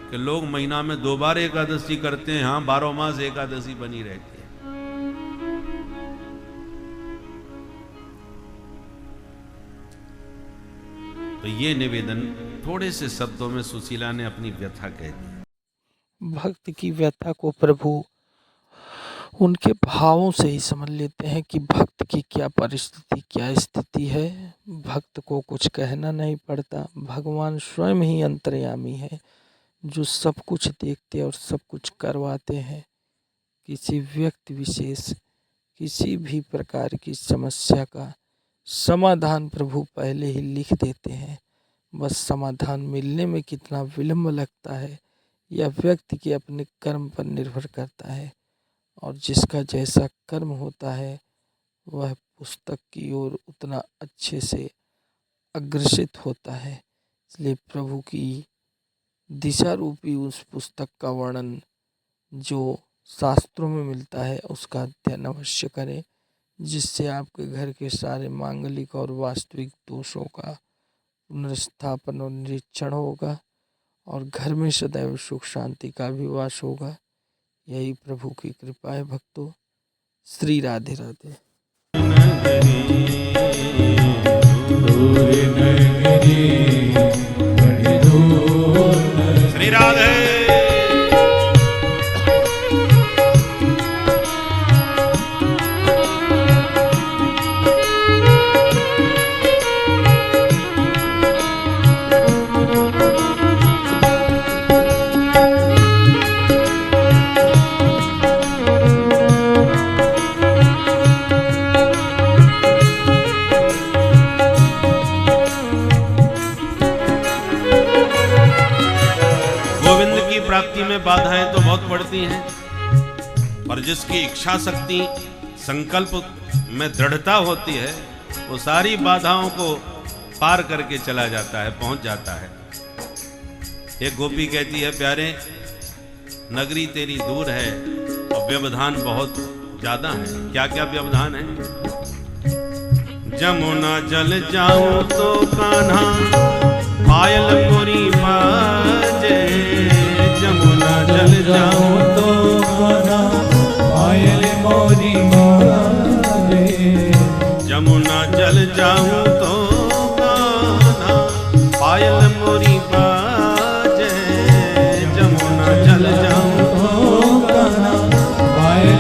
कि लोग महीना में 2 बार एकादशी करते हैं, हाँ 12 मास एकादशी बनी रहती है। तो ये निवेदन थोड़े से शब्दों में सुशीला ने अपनी व्यथा कह दी। भक्त की व्यथा को प्रभु उनके भावों से ही समझ लेते हैं कि भक्त की क्या परिस्थिति, क्या स्थिति है। भक्त को कुछ कहना नहीं पड़ता, भगवान स्वयं ही अंतर्यामी है जो सब कुछ देखते और सब कुछ करवाते हैं। किसी व्यक्ति विशेष किसी भी प्रकार की समस्या का समाधान प्रभु पहले ही लिख देते हैं। बस समाधान मिलने में कितना विलंब लगता है यह व्यक्ति के अपने कर्म पर निर्भर करता है, और जिसका जैसा कर्म होता है वह पुस्तक की ओर उतना अच्छे से अग्रसित होता है। इसलिए प्रभु की दिशा रूपी उस पुस्तक का वर्णन जो शास्त्रों में मिलता है उसका अध्ययन अवश्य करें, जिससे आपके घर के सारे मांगलिक और वास्तविक दोषों का पुनर्स्थापन और निरीक्षण होगा और घर में सदैव सुख शांति का भी वास होगा। यही प्रभु की कृपा है भक्तों। श्री राधे राधे। श्री राधे। प्राप्ति में बाधाएं तो बहुत पड़ती हैं, पर जिसकी इच्छा शक्ति संकल्प में दृढ़ता होती है वो सारी बाधाओं को पार करके चला जाता है, पहुंच जाता है। एक गोपी कहती है प्यारे नगरी तेरी दूर है और व्यवधान बहुत ज्यादा है। क्या क्या व्यवधान है? जमुना जल जाऊं तो कान्हा पायल मोरी बाजे, जमुना जल जाऊं तो कान्हा पायल मोरी बाजे, जमुना जल जाऊं तो कान्हा पायल मोरी बाजे, जमुना जल जाऊं तो कान्हा पायल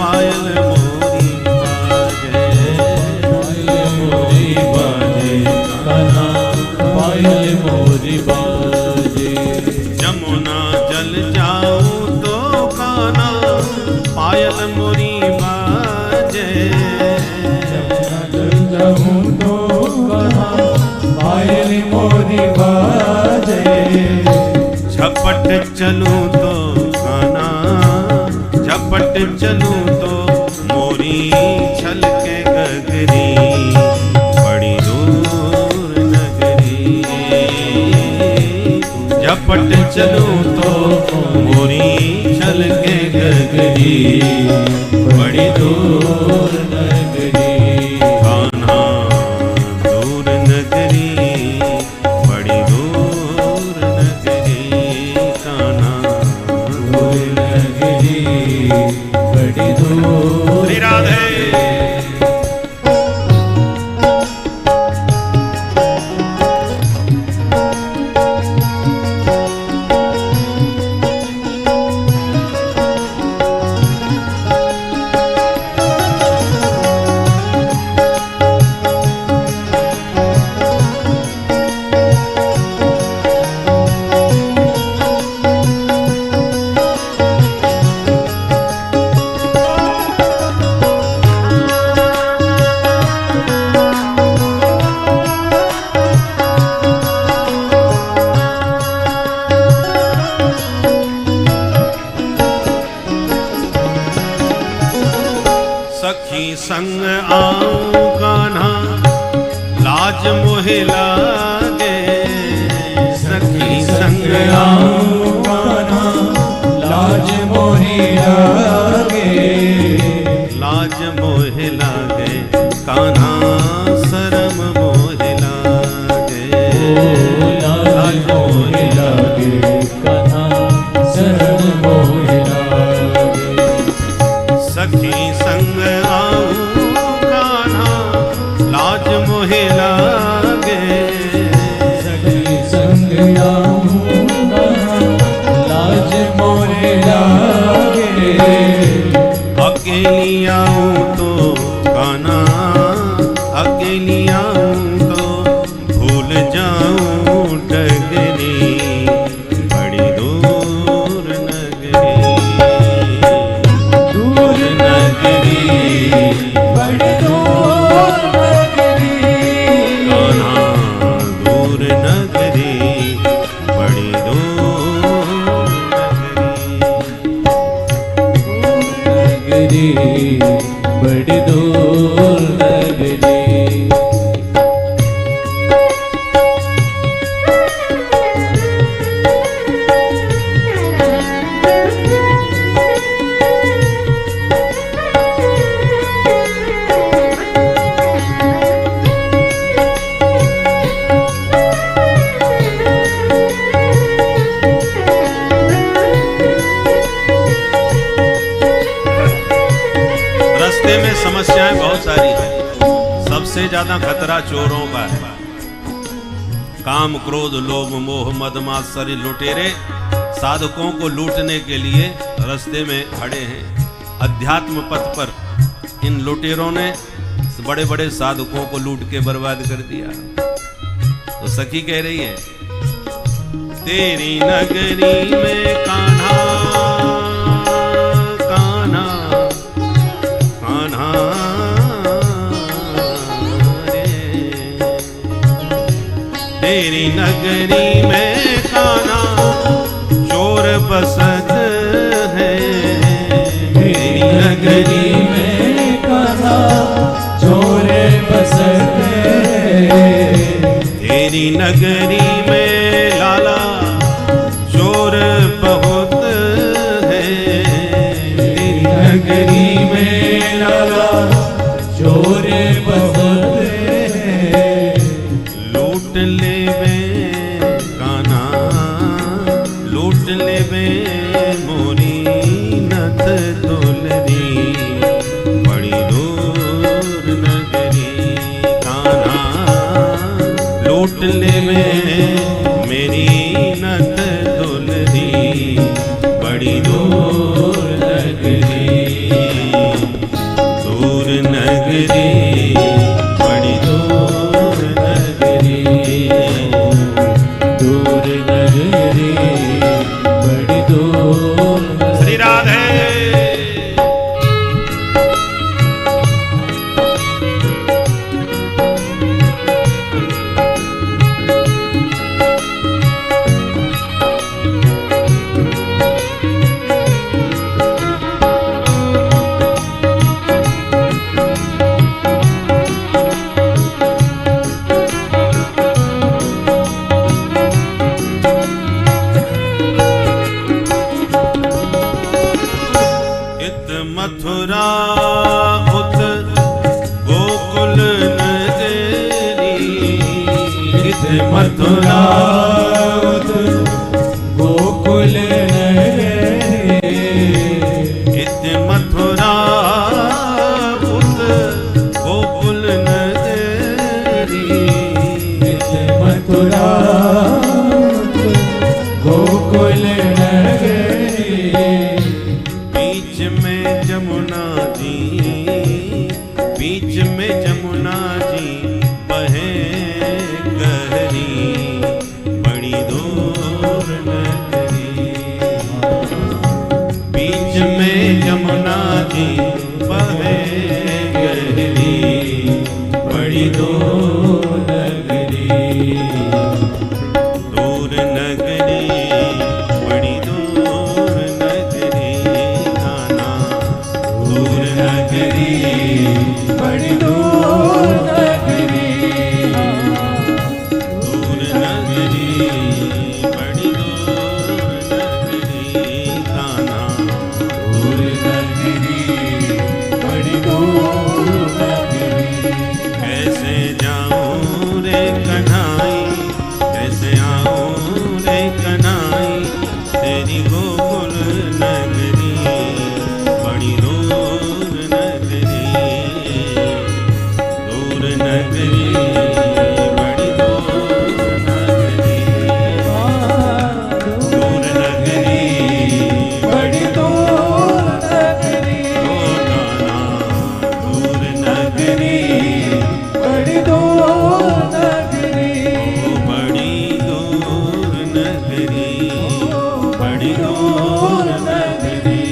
पायल मोरी बाजे, पायल मोरी बाजे कान्हा, पायल मोरी बाजे। जमुना जल जाऊं तो कान्हा पायल मोरी बाजे, जमुना जल जाऊं तो कान्हा पायल मोरी बाजे। झपट चलूं तो कान्हा, झपट चलूं तो मोरी छलके गगरी, बड़ी दूर नगरी। झपट चलूं तो मोरी छलके गगरी, बड़ी दूर नगरी। कान्हा दूर नगरी, बड़ी दूर नगरी। कान्हा दूर नगरी बड़ी दूर। श्री राधे। सखी संग आऊं कान्हा लाज मोहे लागे, सखी संग आऊं कान्हा लाज मोहे लागे, लाज मोहे लागे। कान्हा शरम मोहे लागे, लाज मोहे लागे कान्हा शरम मोहे लागे। सखी संग आऊं कान्हा लाज मोहे लागे, सखी संग आऊं कान्हा लाज मोहे लागे। अकेली आऊं तो कान्हा, अकेली आऊं तो भूल जाऊं डगरी, बड़ी दूर नगरी। दूर नगरी बड़ी दूर नगरी। कान्हा दूर नगरी, बड़ी दूर नगरी। नगरी बड़ी दूर नगरी। रास्ते में समस्याएं बहुत सारी हैं। सबसे ज्यादा खतरा चोरों का है। काम, क्रोध, लोभ, मोह, मद, मात्सर्य, लुटेरे साधकों को लूटने के लिए रास्ते में खड़े हैं। अध्यात्म पथ पर इन लुटेरों ने बड़े बड़े साधकों को लूट के बर्बाद कर दिया। तो सखी कह रही है, तेरी नगरी में कान्हा, कान्हा, कान्हा रे। तेरी नगरी में कान्हा चोर बसत है, तेरी नगरी में कान्हा चोर बसत है। तेरी नगरी में लाला चोर बहुत है, तेरी नगरी में लाला चोर बहुत है। लूट लेवे कान्हा, लूट लेवे मोरी नथ दुलरी, बड़ी दूर नगरी। कान्हा लूट लेवे नगरी बड़ी दूर नगरी, दूर नगरी बड़ी दूर। श्री राधे। मथुरा उत गोकुल नगरी, इत मथुरा उत गोकुल नगरी, इत मथुरा उत गोकुल नगरी, इत मथुरा उत गोकुल नगरी, बीच में जमुना जी, बीच में जमुना जी बहे गहरी, बड़ी दूर नगरी। बीच में जमुना जी बहे गहरी, बड़ी दूर नगरी, दूर नगरी बड़ी दूर नगरी, नाना दूर नगरी बड़ी दूर नगरी, दूर नगरी बड़ी दूर नगरी, नाना दूर नगरी बड़ी दूर नगरी। कैसे जाऊं रे कन्हाई, कैसे आऊं रे कन्हाई, तेरी गोकुल नगरी बड़ी दूर नगरी, दूर नगरी बड़ी दूर नगरी, दूर नगरी बड़ी दूर नगरी, ओ नाना दूर नगरी, बड़ी दूर नगरी, ओ बड़ी दूर नगरी, बड़ी दूर नगरी।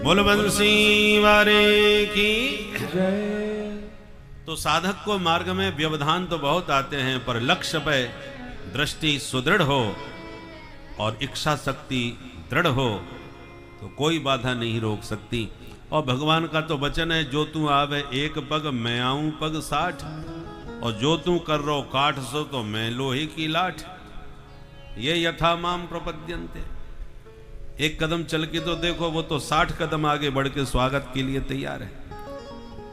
बोल बंसी वारे की। तो साधक को मार्ग में व्यवधान तो बहुत आते हैं, पर लक्ष्य पे दृष्टि सुदृढ़ हो और इच्छा शक्ति दृढ़ हो तो कोई बाधा नहीं रोक सकती। और भगवान का तो वचन है, जो तू आवे एक पग मैं आऊं पग 60, और जो तू कर रो काठ सो तो मैं लोहे की लाठ, ये यथा माम प्रपद्यन्ते। एक कदम चल के तो देखो, वो तो 60 कदम आगे बढ़ के स्वागत के लिए तैयार है।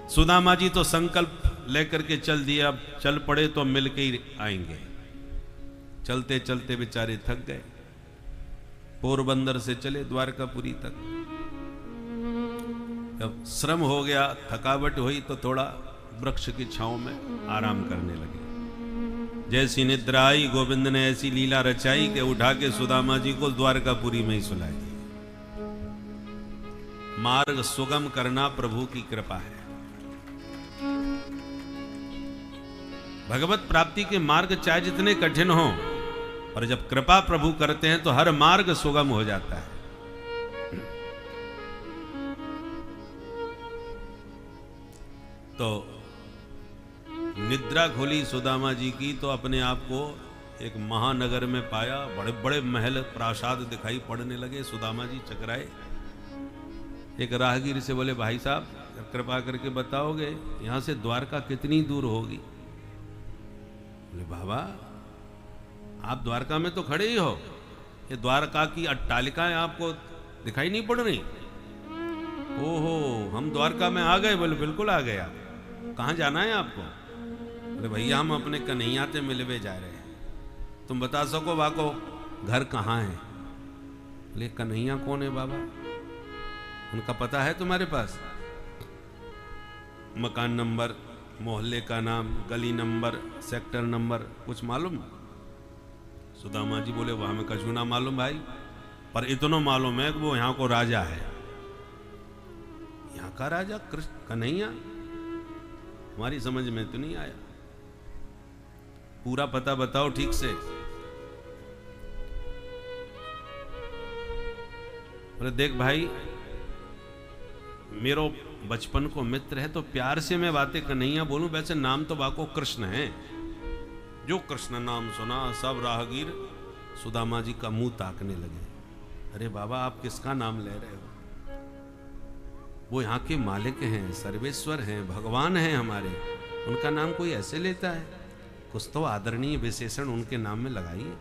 सुदामा जी तो संकल्प लेकर के चल दिया, अब चल पड़े तो मिल के ही आएंगे। चलते चलते बेचारे थक गए, पोरबंदर से चले द्वारकापुरी तक। जब श्रम हो गया, थकावट हुई, तो थोड़ा वृक्ष की छांव में आराम करने लगे। जैसी निद्रा आई, गोविंद ने ऐसी लीला रचाई कि उठा के सुदामा जी को द्वारकापुरी में ही सुलाए दिया। मार्ग सुगम करना प्रभु की कृपा है। भगवत प्राप्ति के मार्ग चाहे जितने कठिन हो, और जब कृपा प्रभु करते हैं तो हर मार्ग सुगम हो जाता है। तो निद्रा खुली सुदामा जी की, तो अपने आप को एक महानगर में पाया। बड़े बड़े महल प्रासाद दिखाई पड़ने लगे। सुदामा जी चकराए। एक राहगीर से बोले, भाई साहब कृपा करके बताओगे यहां से द्वारका कितनी दूर होगी? बोले, बाबा आप द्वारका में तो खड़े ही हो, ये द्वारका की अट्टालिकाएं आपको दिखाई नहीं पड़ रही? ओहो, हम द्वारका में आ गए। बोले, बिल्कुल आ गए। आप कहाँ जाना है आपको? बोले, भैया हम अपने कन्हैया से मिलवे जा रहे हैं, तुम बता सको वाको घर कहाँ है? बोले, कन्हैया कौन है बाबा? उनका पता है तुम्हारे पास? मकान नंबर, मोहल्ले का नाम, गली नंबर, सेक्टर नंबर कुछ मालूम? सुदामा जी बोले, वह हमें कछु ना मालूम भाई, पर इतना मालूम है कि वो यहाँ को राजा है। यहाँ काका राजा कृष्ण कन्हैया, हमारी समझ में तो नहीं आया। पूरा पता बताओ ठीक से। बोले देख भाई, मेरो बचपन को मित्र है तो प्यार से मैं बातें कन्हैया बोलूं, वैसे नाम तो बाको कृष्ण है। जो कृष्ण नाम सुना सब राहगीर सुदामा जी का मुंह ताकने लगे। अरे बाबा आप किसका नाम ले रहे हो? वो यहाँ के मालिक हैं, सर्वेश्वर हैं, भगवान हैं हमारे, उनका नाम कोई ऐसे लेता है? कुछ तो आदरणीय विशेषण उनके नाम में लगाइए।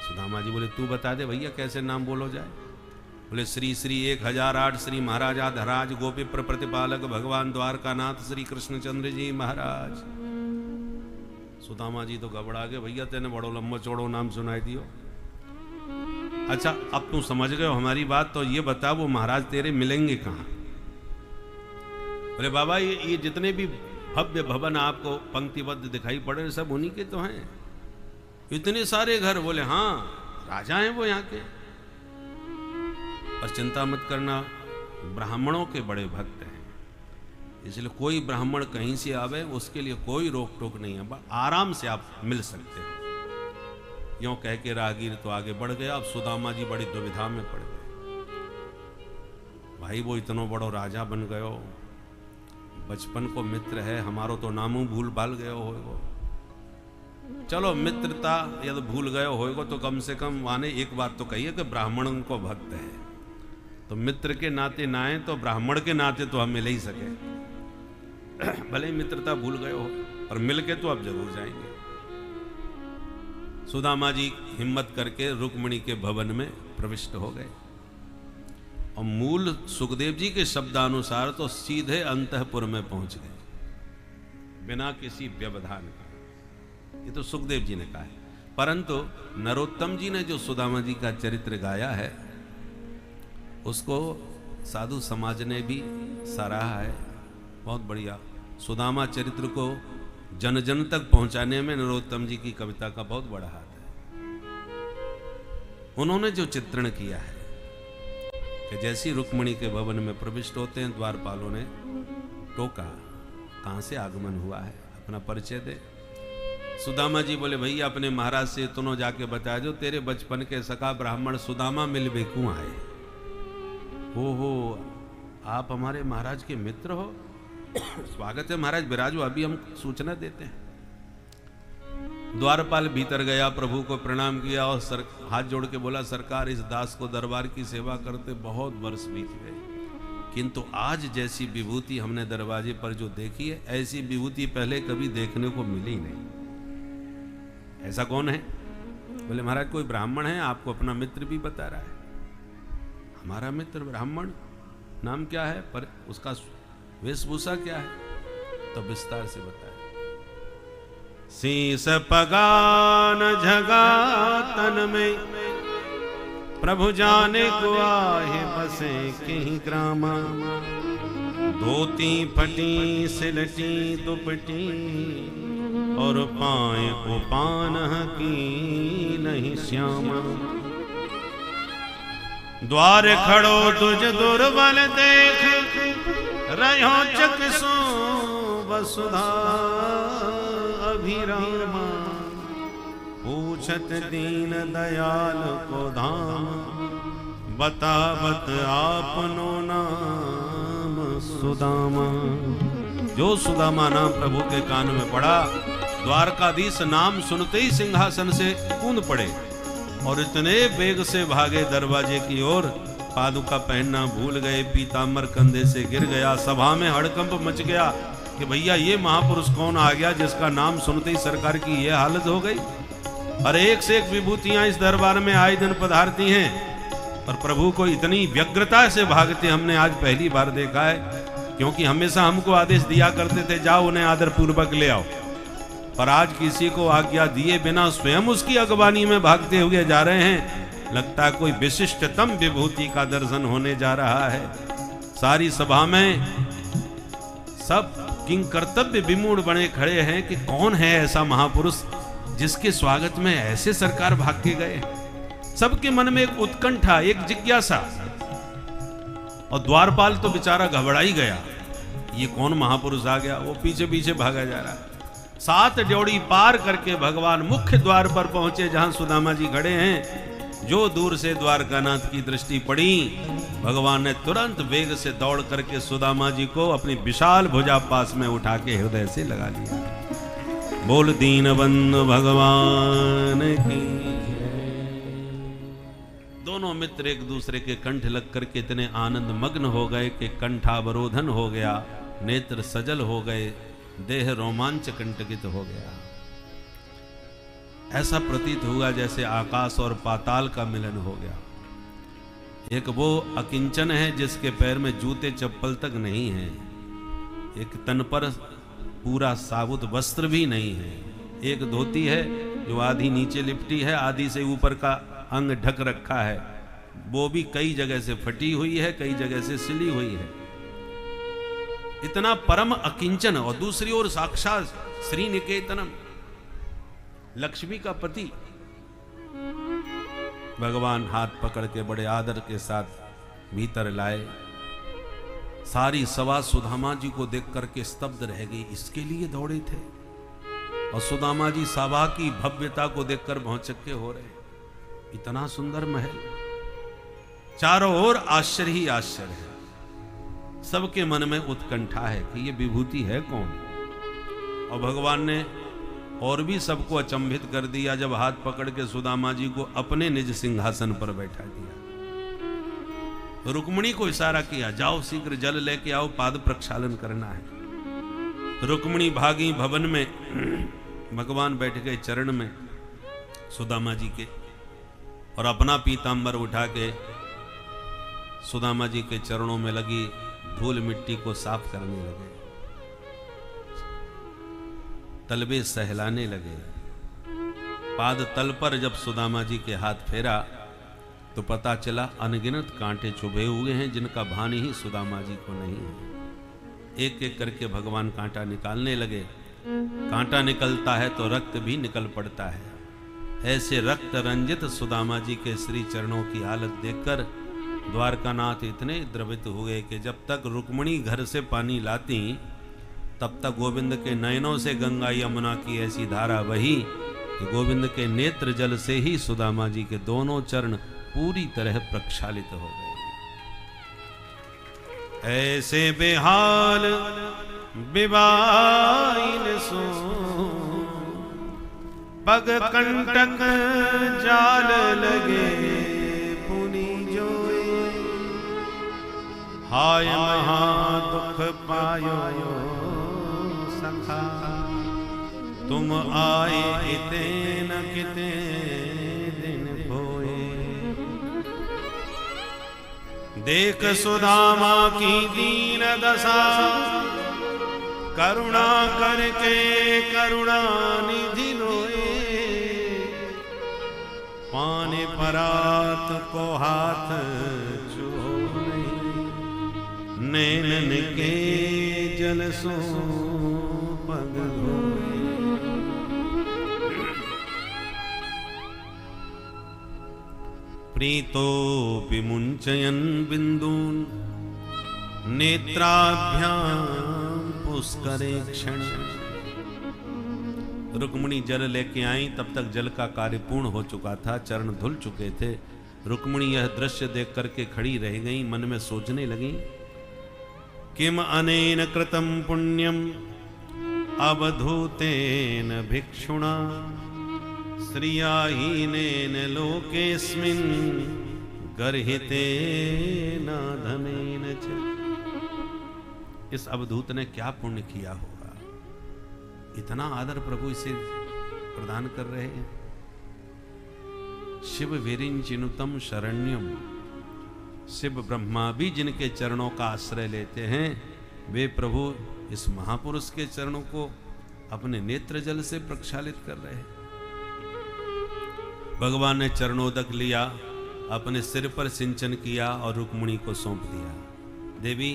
सुदामा जी बोले तू बता दे भैया कैसे नाम बोलो जाए। बोले श्री श्री 1008 श्री महाराजा धराज गोपीप्र प्रतिपालक भगवान द्वारकानाथ श्री कृष्णचंद्र जी महाराज। सुदामा जी तो घबरा गए, भैया तेने बड़ो लंबो चौड़ो नाम सुनाई दियो। अच्छा अब तू समझ गए हमारी बात, तो ये बता वो महाराज तेरे मिलेंगे कहाँ? बोले बाबा ये जितने भी भव्य भवन आपको पंक्तिबद्ध दिखाई पड़े सब उन्हीं के तो हैं। इतने सारे घर? बोले हाँ राजा हैं वो यहाँ के। और चिंता मत करना, ब्राह्मणों के बड़े भक्त हैं, इसलिए कोई ब्राह्मण कहीं से आवे उसके लिए कोई रोक टोक नहीं है, आराम से आप मिल सकते हैं। यूं कह के राहगीर तो आगे बढ़ गया। अब सुदामा जी बड़ी दुविधा में पड़ गए। भाई वो इतना बड़ो राजा बन गयो, बचपन को मित्र है, हमारो तो नामू भूल भाल गयो होगो। चलो मित्रता यदि भूल गयो होगो तो कम से कम माने एक बात तो कहिए कि ब्राह्मण को भक्त है, तो मित्र के नाते ना आए तो ब्राह्मण के नाते तो हम मिल ही सके। भले मित्रता भूल गए हो और मिल के तो अब जरूर जाएंगे। सुदामा जी हिम्मत करके रुक्मिणी के भवन में प्रविष्ट हो गए और मूल सुखदेव जी के शब्दानुसार तो सीधे अंतःपुर में पहुंच गए बिना किसी व्यवधान का। ये तो सुखदेव जी ने कहा है, परंतु नरोत्तम जी ने जो सुदामा जी का चरित्र गाया है उसको साधु समाज ने भी सराहा है। बहुत बढ़िया। सुदामा चरित्र को जन जन तक पहुंचाने में नरोत्तम जी की कविता का बहुत बड़ा हाथ है। उन्होंने जो चित्रण किया है कि जैसी रुक्मिणी के भवन में प्रविष्ट होते हैं, द्वारपालों ने टोका कहां से आगमन हुआ है, अपना परिचय दे। सुदामा जी बोले भैया अपने महाराज से तुनो जाके बता दो तेरे बचपन के सखा ब्राह्मण सुदामा मिल बेकू आए। हो आप हमारे महाराज के मित्र हो? स्वागत है महाराज, विराजो, अभी हम सूचना देते हैं। द्वारपाल भीतर गया, प्रभु को प्रणाम किया और हाथ जोड़ के बोला सरकार इस दास को दरबार की सेवा करते बहुत वर्ष बीत गए, किंतु आज जैसी विभूति हमने दरवाजे पर जो देखी है ऐसी विभूति पहले कभी देखने को मिली नहीं। ऐसा कौन है? बोले महाराज कोई ब्राह्मण है, आपको अपना मित्र भी बता रहा है। हमारा मित्र ब्राह्मण? नाम क्या है, पर उसका वेशभूषा क्या है? तो विस्तार से बताए। शीस पगान झगा तन में प्रभु जाने को आहे बसे कहीं ग्रामा। धोती फटी सिलटी दुपटी और पाए को पान की नहीं श्यामा। द्वार खड़ो तुझ दुर्बल देख रहो चकसो वसुधा अभिरामा। पूछत दीन दयाल को धाम बतावत आपनो नाम सुदामा। जो सुदामा नाम प्रभु के कान में पड़ा, द्वारकाधीश नाम सुनते ही सिंहासन से कूद पड़े और इतने वेग से भागे दरवाजे की ओर, पादुका पहनना भूल गए, पीताम्बर कंधे से गिर गया। सभा में हड़कंप मच गया कि भैया ये महापुरुष कौन आ गया जिसका नाम सुनते ही सरकार की ये हालत हो गई। और एक से एक विभूतियां इस दरबार में आए दिन पधारती हैं और प्रभु को इतनी व्यग्रता से भागते हमने आज पहली बार देखा है, क्योंकि हमेशा हमको आदेश दिया करते थे जाओ उन्हें आदर पूर्वक ले आओ, पर आज किसी को आज्ञा दिए बिना स्वयं उसकी अगवानी में भागते हुए जा रहे हैं। लगता है कोई विशिष्टतम विभूति का दर्शन होने जा रहा है। सारी सभा में सब किंग कर्तव्य विमूढ़ बने खड़े हैं कि कौन है ऐसा महापुरुष जिसके स्वागत में ऐसे सरकार भाग के गए। सबके मन में एक उत्कंठा, एक जिज्ञासा। और द्वारपाल तो बेचारा घबरा ही गया, ये कौन महापुरुष आ गया। वो पीछे पीछे भागा जा रहा है। 7 ड्योढ़ी पार करके भगवान मुख्य द्वार पर पहुंचे, जहां सुदामा जी खड़े हैं। जो दूर से द्वारकानाथ की दृष्टि पड़ी, भगवान ने तुरंत वेग से दौड़ करके सुदामा जी को अपनी विशाल भुजा पास में उठा के हृदय से लगा लिया। बोल दीनबंधु भगवान की। दोनों मित्र एक दूसरे के कंठ लग करके इतने आनंद मग्न हो गए कि कंठावरोधन हो गया, नेत्र सजल हो गए, देह रोमांच कंटकित हो गया। ऐसा प्रतीत हुआ जैसे आकाश और पाताल का मिलन हो गया। एक वो अकिंचन है जिसके पैर में जूते चप्पल तक नहीं है, एक तन पर पूरा साबुत वस्त्र भी नहीं है, एक धोती है जो आधी नीचे लिपटी है, आधी से ऊपर का अंग ढक रखा है, वो भी कई जगह से फटी हुई है, कई जगह से सिली हुई है। इतना परम अकिंचन, और दूसरी ओर साक्षात श्री निकेतनम, लक्ष्मी का पति। भगवान हाथ पकड़ के बड़े आदर के साथ भीतर लाए। सारी सभा सुदामा जी को देख करके स्तब्ध रह गई, इसके लिए दौड़े थे। और सुदामा जी सभा की भव्यता को देखकर भौचक्के हो रहे। इतना सुंदर महल, चारों ओर आश्चर्य ही आश्चर्य है। सबके मन में उत्कंठा है कि ये विभूति है कौन। और भगवान ने और भी सबको अचंभित कर दिया जब हाथ पकड़ के सुदामा जी को अपने निज सिंहासन पर बैठा दिया। रुक्मिणी को इशारा किया, जाओ शीघ्र जल लेके आओ, पाद प्रक्षालन करना है। रुक्मिणी भागी भवन में, भगवान बैठ गए चरण में सुदामा जी के, और अपना पीतांबर उठा के सुदामा जी के चरणों में लगी धूल मिट्टी को साफ करने लगे, तलबे सहलाने लगे। पाद तल पर जब सुदामा जी के हाथ फेरा तो पता चला अनगिनत कांटे चुभे हुए हैं, जिनका भान ही सुदामा जी को नहीं है। एक एक करके भगवान कांटा निकालने लगे। कांटा निकलता है तो रक्त भी निकल पड़ता है। ऐसे रक्त रंजित सुदामा जी के श्री चरणों की हालत देखकर द्वारकानाथ इतने द्रवित हुए कि जब तक रुक्मिणी घर से पानी लाती तब तक गोविंद के नयनों से गंगा यमुना की ऐसी धारा बही कि गोविंद के नेत्र जल से ही सुदामा जी के दोनों चरण पूरी तरह प्रक्षालित हो गए। ऐसे बेहाल बिबाइन सो पग कंटक जाल लगे पुनि जोए, हाय महा दुख पायो सखा, तुम आए इते न किते दिन होए। देख सुदामा की दीन दशा, करुणा करके करुणा निधि लोए। पाने परात को हाथ छुओ नहीं, नैनन के जल सो पग धोए। प्रीतो विमुंचयन बिंदून नेत्राभ्याम पुष्करे क्षण। रुक्मिणी जल लेके आई, तब तक जल का कार्य पूर्ण हो चुका था, चरण धुल चुके थे। रुक्मिणी यह दृश्य देख करके खड़ी रह गई, मन में सोचने लगी, किम अनेन कृतम पुण्यम अवधूतेन भिक्षुणा, श्रियाहीनेन लोकेस्मिन् गर्हितेन धनेन च। इस अवधूत ने क्या पुण्य किया होगा, इतना आदर प्रभु इसे प्रदान कर रहे हैं। शिव विरिंचिनुतम शरण्यम, शिव ब्रह्मा भी जिनके चरणों का आश्रय लेते हैं, वे प्रभु इस महापुरुष के चरणों को अपने नेत्र जल से प्रक्षालित कर रहे हैं। भगवान ने चरणोदक लिया, अपने सिर पर सिंचन किया और रुक्मिणी को सौंप दिया। देवी,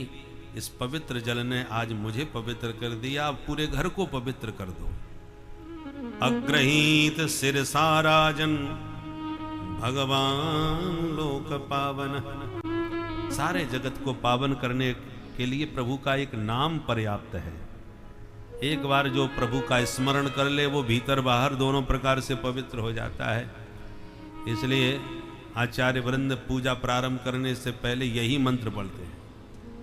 इस पवित्र जल ने आज मुझे पवित्र कर दिया, अब पूरे घर को पवित्र कर दो। अग्रहीत सिर साराजन भगवान लोक पावन, सारे जगत को पावन करने के लिए प्रभु का एक नाम पर्याप्त है। एक बार जो प्रभु का स्मरण कर ले वो भीतर बाहर दोनों प्रकार से पवित्र हो जाता है। इसलिए आचार्य वृंद पूजा प्रारंभ करने से पहले यही मंत्र पढ़ते हैं,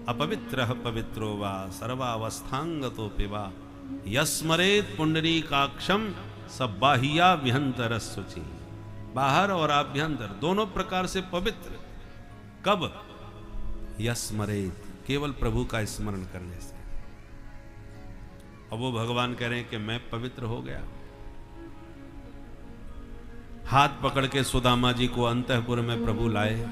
अपवित्रः पवित्रो वा सर्वावस्थांगतोऽपि वा यस्मरेत पुंडरीकाक्षं सबाहिया विहंतरस्सुचि। बाहर और आभ्यंतर दोनों प्रकार से पवित्र। कब? यस्मरेत, केवल प्रभु का स्मरण करने से। अब वो भगवान कह रहे हैं कि मैं पवित्र हो गया। हाथ पकड़ के सुदामा जी को अंतःपुर में प्रभु लाए,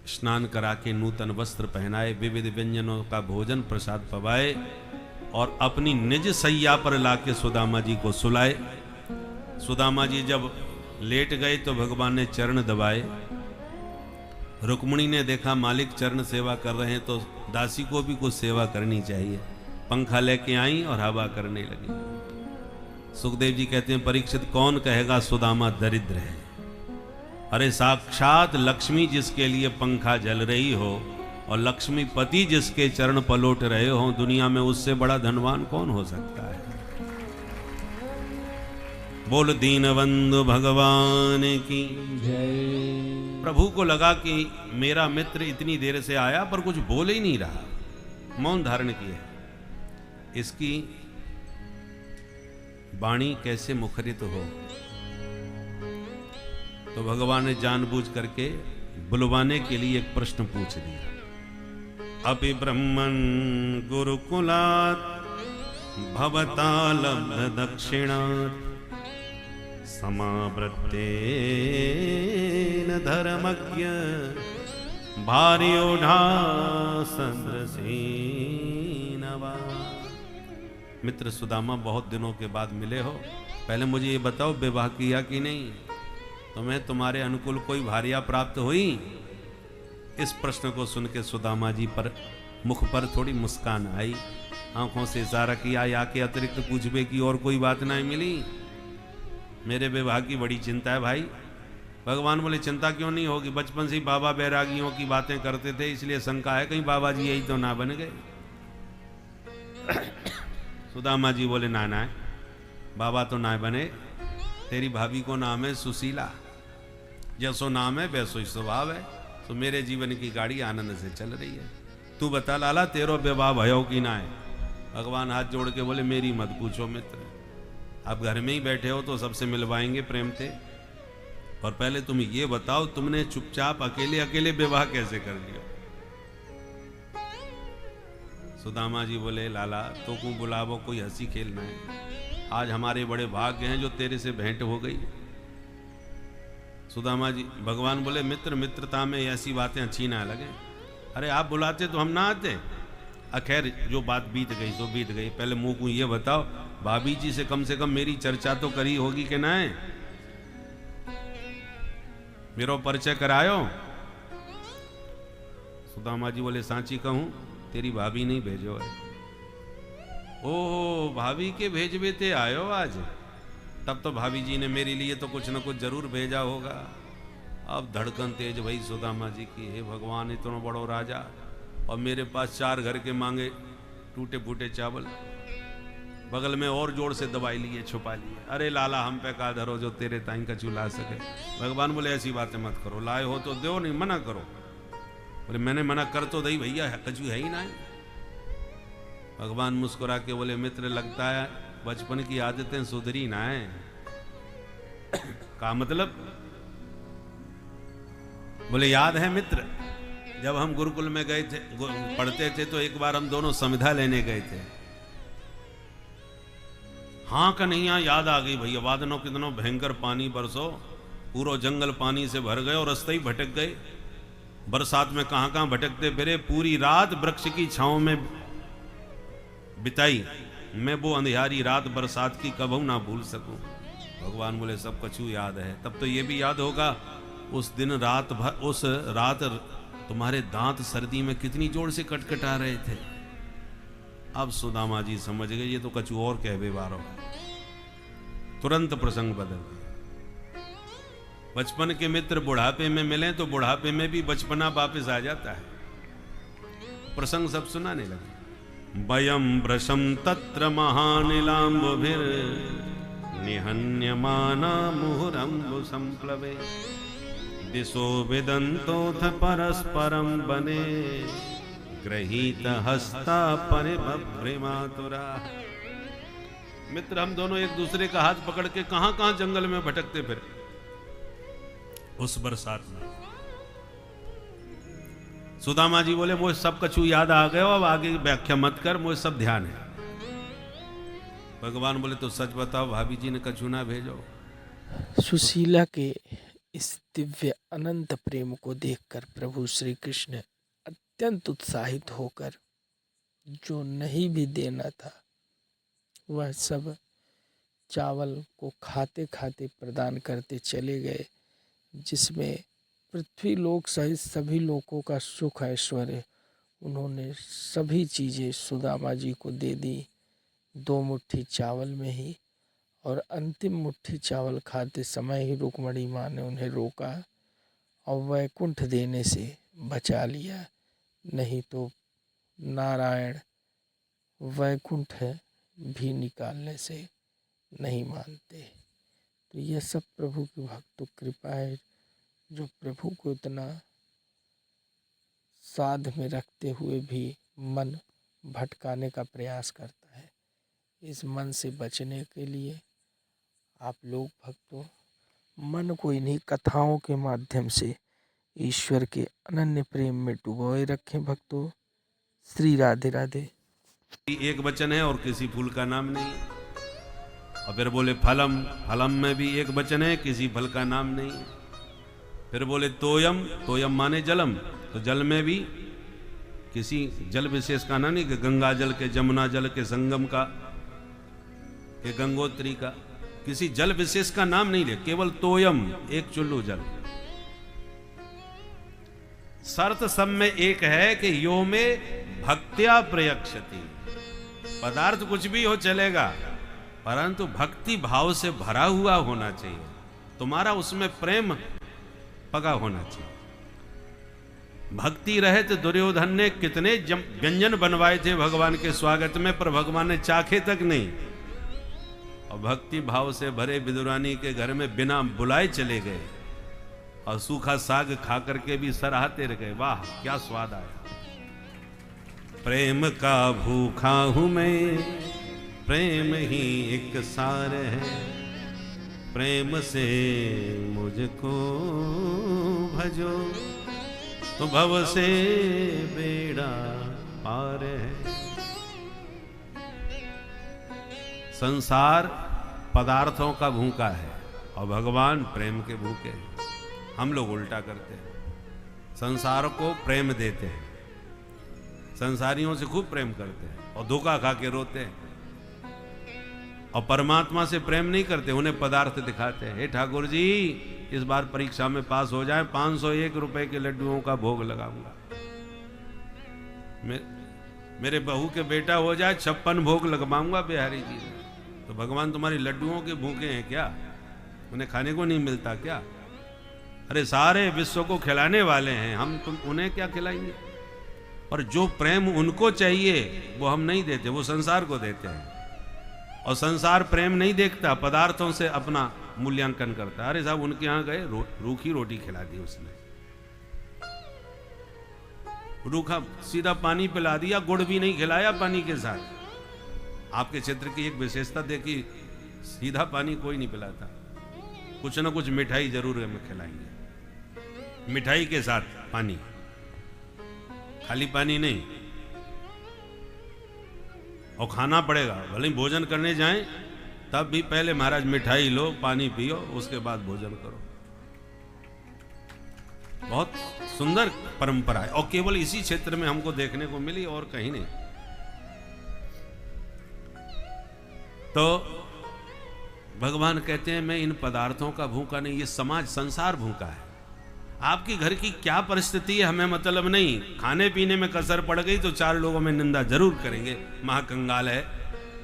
स्नान करा के नूतन वस्त्र पहनाए, विविध व्यंजनों का भोजन प्रसाद पवाए और अपनी निज सैया पर लाके सुदामा जी को सुलाए। सुदामा जी जब लेट गए तो भगवान ने चरण दबाए। रुक्मिणी ने देखा मालिक चरण सेवा कर रहे हैं तो दासी को भी कुछ सेवा करनी चाहिए। पंखा लेके आई और हवा करने लगी। सुखदेव जी कहते हैं, परीक्षित कौन कहेगा सुदामा दरिद्र है? अरे साक्षात लक्ष्मी जिसके लिए पंखा जल रही हो और लक्ष्मीपति जिसके चरण पलोट रहे हो, दुनिया में उससे बड़ा धनवान कौन हो सकता है? बोल दीनबंधु भगवान की जय। प्रभु को लगा कि मेरा मित्र इतनी देर से आया पर कुछ बोल ही नहीं रहा, मौन धारण किया। इसकी वाणी कैसे मुखरित हो? तो भगवान ने जानबूझ करके बुलवाने के लिए एक प्रश्न पूछ दिया। अपि ब्रह्मन् गुरुकुलात् भवता लब्ध दक्षिणात् समावृत्तेन धर्मज्ञ भार्योढ़ा सदृशेनवा। मित्र सुदामा, बहुत दिनों के बाद मिले हो, पहले मुझे ये बताओ विवाह किया कि नहीं? तुम्हें तुम्हारे अनुकूल कोई भार्या प्राप्त हुई? इस प्रश्न को सुन के सुदामा जी पर मुख पर थोड़ी मुस्कान आई, आंखों से इशारा किया, या के अतिरिक्त पूछबे की और कोई बात नहीं मिली? मेरे विवाह की बड़ी चिंता है भाई। भगवान बोले, चिंता क्यों नहीं होगी? बचपन से ही बाबा बैरागियों की बातें करते थे, इसलिए शंका है कहीं बाबा जी यही तो ना बन गए। सुदामा जी बोले, ना ना बाबा तो ना बने, तेरी भाभी को नाम है सुशीला, जैसो नाम है वैसो ही स्वभाव है, तो मेरे जीवन की गाड़ी आनंद से चल रही है। तू बता लाला, तेरो विवाह भयो कि ना है? भगवान हाथ जोड़ के बोले, मेरी मत पूछो मित्र, आप घर में ही बैठे हो तो सबसे मिलवाएंगे प्रेम से। और पहले तुम ये बताओ, तुमने चुपचाप अकेले अकेले विवाह कैसे कर लिया? सुदामा जी बोले, लाला तो को बुलावो, कोई हंसी खेलना है। आज हमारे बड़े भाग्य हैं जो तेरे से भेंट हो गई। सुदामा जी, भगवान बोले, मित्र मित्रता में ऐसी बातें अच्छी ना लगे। अरे आप बुलाते तो हम ना आते। अखैर जो बात बीत गई सो बीत गई। पहले मुंह को ये बताओ, भाभी जी से कम मेरी चर्चा तो करी होगी कि ना? मेरा परिचय करायो। सुदामा जी बोले, सांची कहूं तेरी भाभी नहीं भेजो है। ओह, भाभी के भेजबे ते आयो आज? तब तो भाभी जी ने मेरे लिए तो कुछ न कुछ जरूर भेजा होगा। अब धड़कन तेज भई सुदामा जी की, हे भगवान, इतना बड़ो राजा और मेरे पास 4 घर के मांगे टूटे फूटे चावल, बगल में और जोर से दवाई लिए छुपा लिए। अरे लाला, हम पे का धरो जो तेरे ताई का चूल्हा सके। भगवान बोले, ऐसी बातें मत करो, लाए हो तो दो, नहीं मना करो। बोले, मैंने मना कर तो दई भैया, कचू है ही ना। भगवान मुस्कुरा के बोले, मित्र लगता है बचपन की आदतें सुधरी ना है। का मतलब? बोले, याद है मित्र, जब हम गुरुकुल में गए थे, पढ़ते थे, तो एक बार हम दोनों समिधा लेने गए थे। हाँ कन्हैया, याद आ गई भैया। वादनों कितनों भयंकर पानी बरसो, पूरा जंगल पानी से भर गए और रास्ते ही भटक गए। बरसात में कहां कहां भटकते फिरे, पूरी रात वृक्ष की छांव में बिताई। मैं वो अंधियारी रात बरसात की कबहू ना भूल सकूं। भगवान बोले, सब कछु याद है। तब तो ये भी याद होगा उस दिन रात भर, उस रात तुम्हारे दांत सर्दी में कितनी जोर से कटकटा रहे थे। अब सुदामा जी समझ गए ये तो कछु और कहवे वारो। तुरंत प्रसंग बदल गया। बचपन के मित्र बुढ़ापे में मिले तो बुढ़ापे में भी बचपना वापस आ जाता है। प्रसंग सब सुनाने लगे। वयम भ्रशम तत्र महानिलाम्बुभिर निहन्यमाना मुहुरम्बु संप्लवे दिशो विदन्तोऽथ परस्परं वने गृहीत हस्ता परिभ्रमातुरा। मित्र हम दोनों एक दूसरे का हाथ पकड़ के कहां कहां जंगल में भटकते फिर उस बरसात में। सुदामा जी बोले मुझे सब कछु याद आ गया, अब आगे व्याख्या मत कर, मुझे सब ध्यान है। भगवान बोले तो सच बताओ भाभी जी ने कछु ना भेजो। सुशीला के इस दिव्य अनंत प्रेम को देखकर प्रभु श्री कृष्ण अत्यंत उत्साहित होकर जो नहीं भी देना था वह सब चावल को खाते खाते प्रदान करते चले गए, जिसमें पृथ्वी लोक सहित सभी लोगों का सुख ऐश्वर्य उन्होंने सभी चीज़ें सुदामा जी को दे दी 2 मुट्ठी चावल में ही। और अंतिम मुट्ठी चावल खाते समय ही रुक्मणी माँ ने उन्हें रोका और वैकुंठ देने से बचा लिया, नहीं तो नारायण वैकुंठ भी निकालने से नहीं मानते। तो यह सब प्रभु की भक्तों कृपा है, जो प्रभु को इतना साध में रखते हुए भी मन भटकाने का प्रयास करता है। इस मन से बचने के लिए आप लोग भक्तों मन को इन्हीं कथाओं के माध्यम से ईश्वर के अनन्य प्रेम में डुबोए रखें। भक्तों, श्री राधे राधे। एक वचन है और किसी फूल का नाम नहीं। और फिर बोले फलम, फलम में भी एक वचन है, किसी फल का नाम नहीं। फिर बोले तोयम, तोयम माने जलम, तो जल में भी किसी जल विशेष का नाम नहीं, कि गंगा जल के, जमुना जल के संगम का, कि गंगोत्री का, किसी जल विशेष का नाम नहीं ले, केवल तोयम एक चुल्लू जल। शर्त सब में एक है कि यो में भक्त्या प्रयक्षति। पदार्थ कुछ भी हो चलेगा, परंतु भक्ति भाव से भरा हुआ होना चाहिए। तुम्हारा उसमें प्रेम पगा होना चाहिए। भक्ति रहे तो दुर्योधन ने कितने व्यंजन बनवाए थे भगवान के स्वागत में, पर भगवान ने चाखे तक नहीं। और भक्ति भाव से भरे विदुरानी के घर में बिना बुलाए चले गए और सूखा साग खा करके भी सराहते रह गए, वाह क्या स्वाद आया। प्रेम का भूखा हूं मैं, प्रेम ही एक सार है, प्रेम से मुझको भजो तो भव से बेड़ा पार है। संसार पदार्थों का भूखा है और भगवान प्रेम के भूखे हैं। हम लोग उल्टा करते हैं, संसार को प्रेम देते हैं, संसारियों से खूब प्रेम करते हैं और धोखा खा के रोते हैं। और परमात्मा से प्रेम नहीं करते, उन्हें पदार्थ दिखाते हैं। हे ठाकुर जी इस बार परीक्षा में पास हो जाए, 501 रुपए के लड्डुओं का भोग लगाऊंगा। मेरे बहू के बेटा हो जाए, 56 भोग लगवाऊंगा बिहारी जी से। तो भगवान तुम्हारी लड्डुओं के भूखे हैं क्या? उन्हें खाने को नहीं मिलता क्या? अरे सारे विश्व को खिलाने वाले हैं हम, तुम उन्हें क्या खिलाएंगे? और जो प्रेम उनको चाहिए वो हम नहीं देते, वो संसार को देते हैं। और संसार प्रेम नहीं देखता, पदार्थों से अपना मूल्यांकन करता है। अरे साहब उनके यहाँ गए, रूखी रोटी खिला दी उसने, रूखा सीधा पानी पिला दिया, गुड़ भी नहीं खिलाया पानी के साथ। आपके क्षेत्र की एक विशेषता देखी, सीधा पानी कोई नहीं पिलाता, कुछ ना कुछ मिठाई जरूर हमें खिलाएंगे, मिठाई के साथ पानी, खाली पानी नहीं। और खाना पड़ेगा, भले ही भोजन करने जाएं तब भी पहले महाराज मिठाई लो, पानी पियो, उसके बाद भोजन करो। बहुत सुंदर परंपरा है और केवल इसी क्षेत्र में हमको देखने को मिली और कहीं नहीं। तो भगवान कहते हैं मैं इन पदार्थों का भूखा नहीं, ये समाज संसार भूखा है। आपकी घर की क्या परिस्थिति है हमें मतलब नहीं, खाने पीने में कसर पड़ गई तो 4 लोगों में निंदा जरूर करेंगे, महाकंगाल है,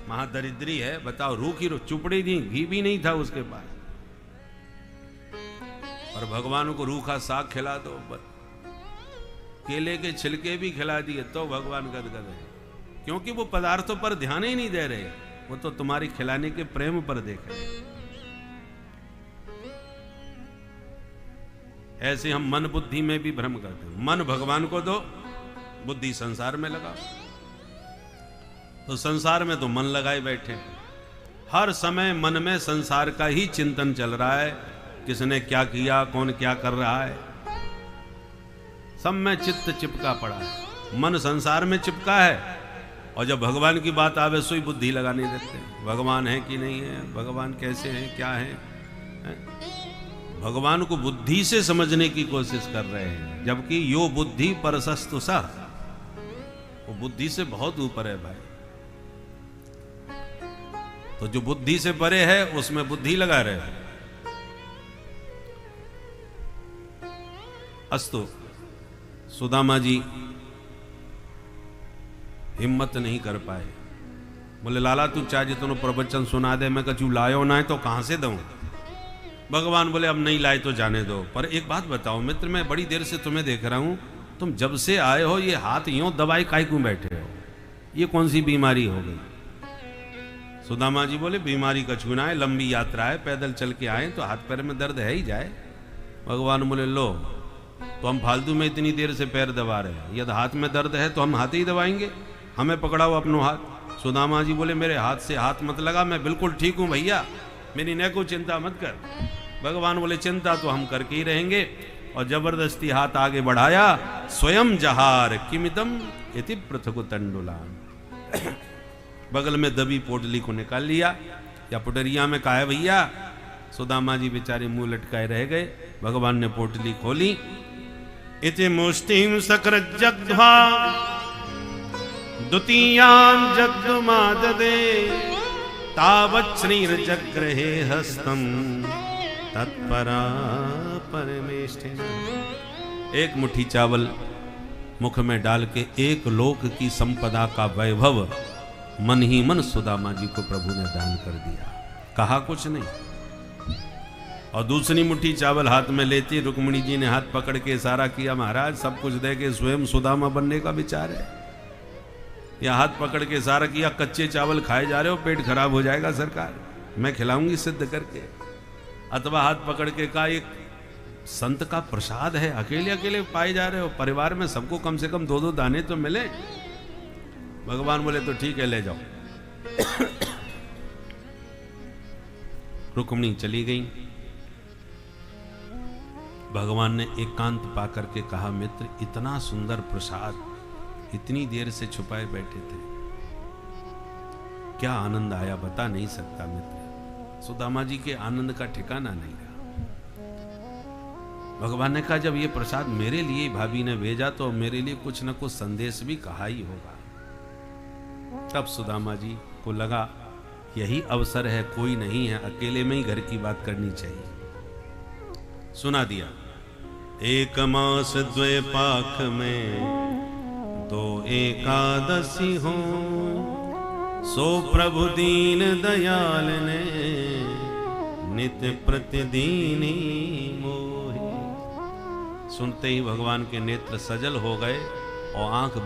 महादरिद्री है। बताओ रूखी चुपड़ी नहीं, घी भी नहीं था उसके पास। और भगवान को रूखा साग खिला दो, केले के छिलके भी खिला दिए तो भगवान गदगद है, क्योंकि वो पदार्थों पर ध्यान ही नहीं दे रहे, वो तो तुम्हारी खिलाने के प्रेम पर देख रहे हैं। ऐसे हम मन बुद्धि में भी भ्रम करते हैं। मन भगवान को दो, बुद्धि संसार में लगाओ। तो संसार में तो मन लगाए बैठे, हर समय मन में संसार का ही चिंतन चल रहा है, किसने क्या किया, कौन क्या कर रहा है, सब में चित्त चिपका पड़ा है, मन संसार में चिपका है। और जब भगवान की बात आवे सोई बुद्धि लगाने देते हैं, भगवान है कि नहीं है, भगवान कैसे हैं, क्या है? भगवान को बुद्धि से समझने की कोशिश कर रहे हैं, जबकि यो बुद्धि परसस्तु सा, वो बुद्धि से बहुत ऊपर है भाई। तो जो बुद्धि से परे है उसमें बुद्धि लगा रहे। अस्तु सुदामा जी हिम्मत नहीं कर पाए, बोले लाला तू चाहे जितना प्रवचन सुना दे, मैं कछु लायो ना है तो कहां से दूं। भगवान बोले अब नहीं लाए तो जाने दो, पर एक बात बताओ मित्र, मैं बड़ी देर से तुम्हें देख रहा हूं, तुम जब से आए हो ये हाथ यूं दबाए काहे क्यों बैठे हो, ये कौन सी बीमारी हो गई? सुदामा जी बोले बीमारी कछु ना है, लंबी यात्रा है, पैदल चल के आए तो हाथ पैर में दर्द है ही जाए। भगवान बोले लो, तो हम फालतू में इतनी देर से पैर दबा रहे हैं, यदि हाथ में दर्द है तो हम हाथ ही दबाएंगे, हमें पकड़ाओ अपनो हाथ। सुदामा जी बोले मेरे हाथ से हाथ मत लगा, मैं बिल्कुल ठीक हूं भैया, मेरी न को चिंता मत कर। भगवान बोले चिंता तो हम करके ही रहेंगे, और जबरदस्ती हाथ आगे बढ़ाया, स्वयं जहार किमिदम इति पृथक तंडुलान, बगल में दबी पोटली को निकाल लिया, या पुटरिया में कहा है भैया। सुदामा जी बेचारे मुंह लटकाए रह गए। भगवान ने पोटली खोली, इति मुष्टिम सकृज्जग्ध्वा द्वितीयां जग्माददे तावत् श्रीर्जग्रहे हस्तम तत्परा परमेष्ठिना। एक मुट्ठी चावल मुख में डाल के एक लोक की संपदा का वैभव मन ही मन सुदामा जी को प्रभु ने दान कर दिया, कहा कुछ नहीं। और दूसरी मुट्ठी चावल हाथ में लेती रुक्मिणी जी ने हाथ पकड़ के इशारा किया, महाराज सब कुछ दे के स्वयं सुदामा बनने का विचार है, या हाथ पकड़ के इशारा किया, कच्चे चावल खाए जा रहे हो, पेट खराब हो जाएगा सरकार, मैं खिलाऊंगी सिद्ध करके। अथवा हाथ पकड़ के कहा एक संत का प्रसाद है, अकेले अकेले पाए जा रहे हो, परिवार में सबको कम से कम 2-2 दाने तो मिले। भगवान बोले तो ठीक है ले जाओ। रुक्मिणी चली गई। भगवान ने एकांत पा करके कहा, मित्र इतना सुंदर प्रसाद इतनी देर से छुपाए बैठे थे, क्या आनंद आया बता नहीं सकता मित्र। सुदामा जी के आनंद का ठिकाना नहीं रहा। भगवान ने कहा जब ये प्रसाद मेरे लिए भाभी ने भेजा तो मेरे लिए कुछ न कुछ संदेश भी कहा ही होगा। तब सुदामा जी को लगा यही अवसर है, कोई नहीं है, अकेले में ही घर की बात करनी चाहिए। सुना दिया, एक मास द्वे पाख में 2 एकादशी हो, सो प्रभु दीन दयाल ने नित्य प्रतिदीनी मोहि। सुनते ही भगवान के नेत्र सजल हो गए और आंख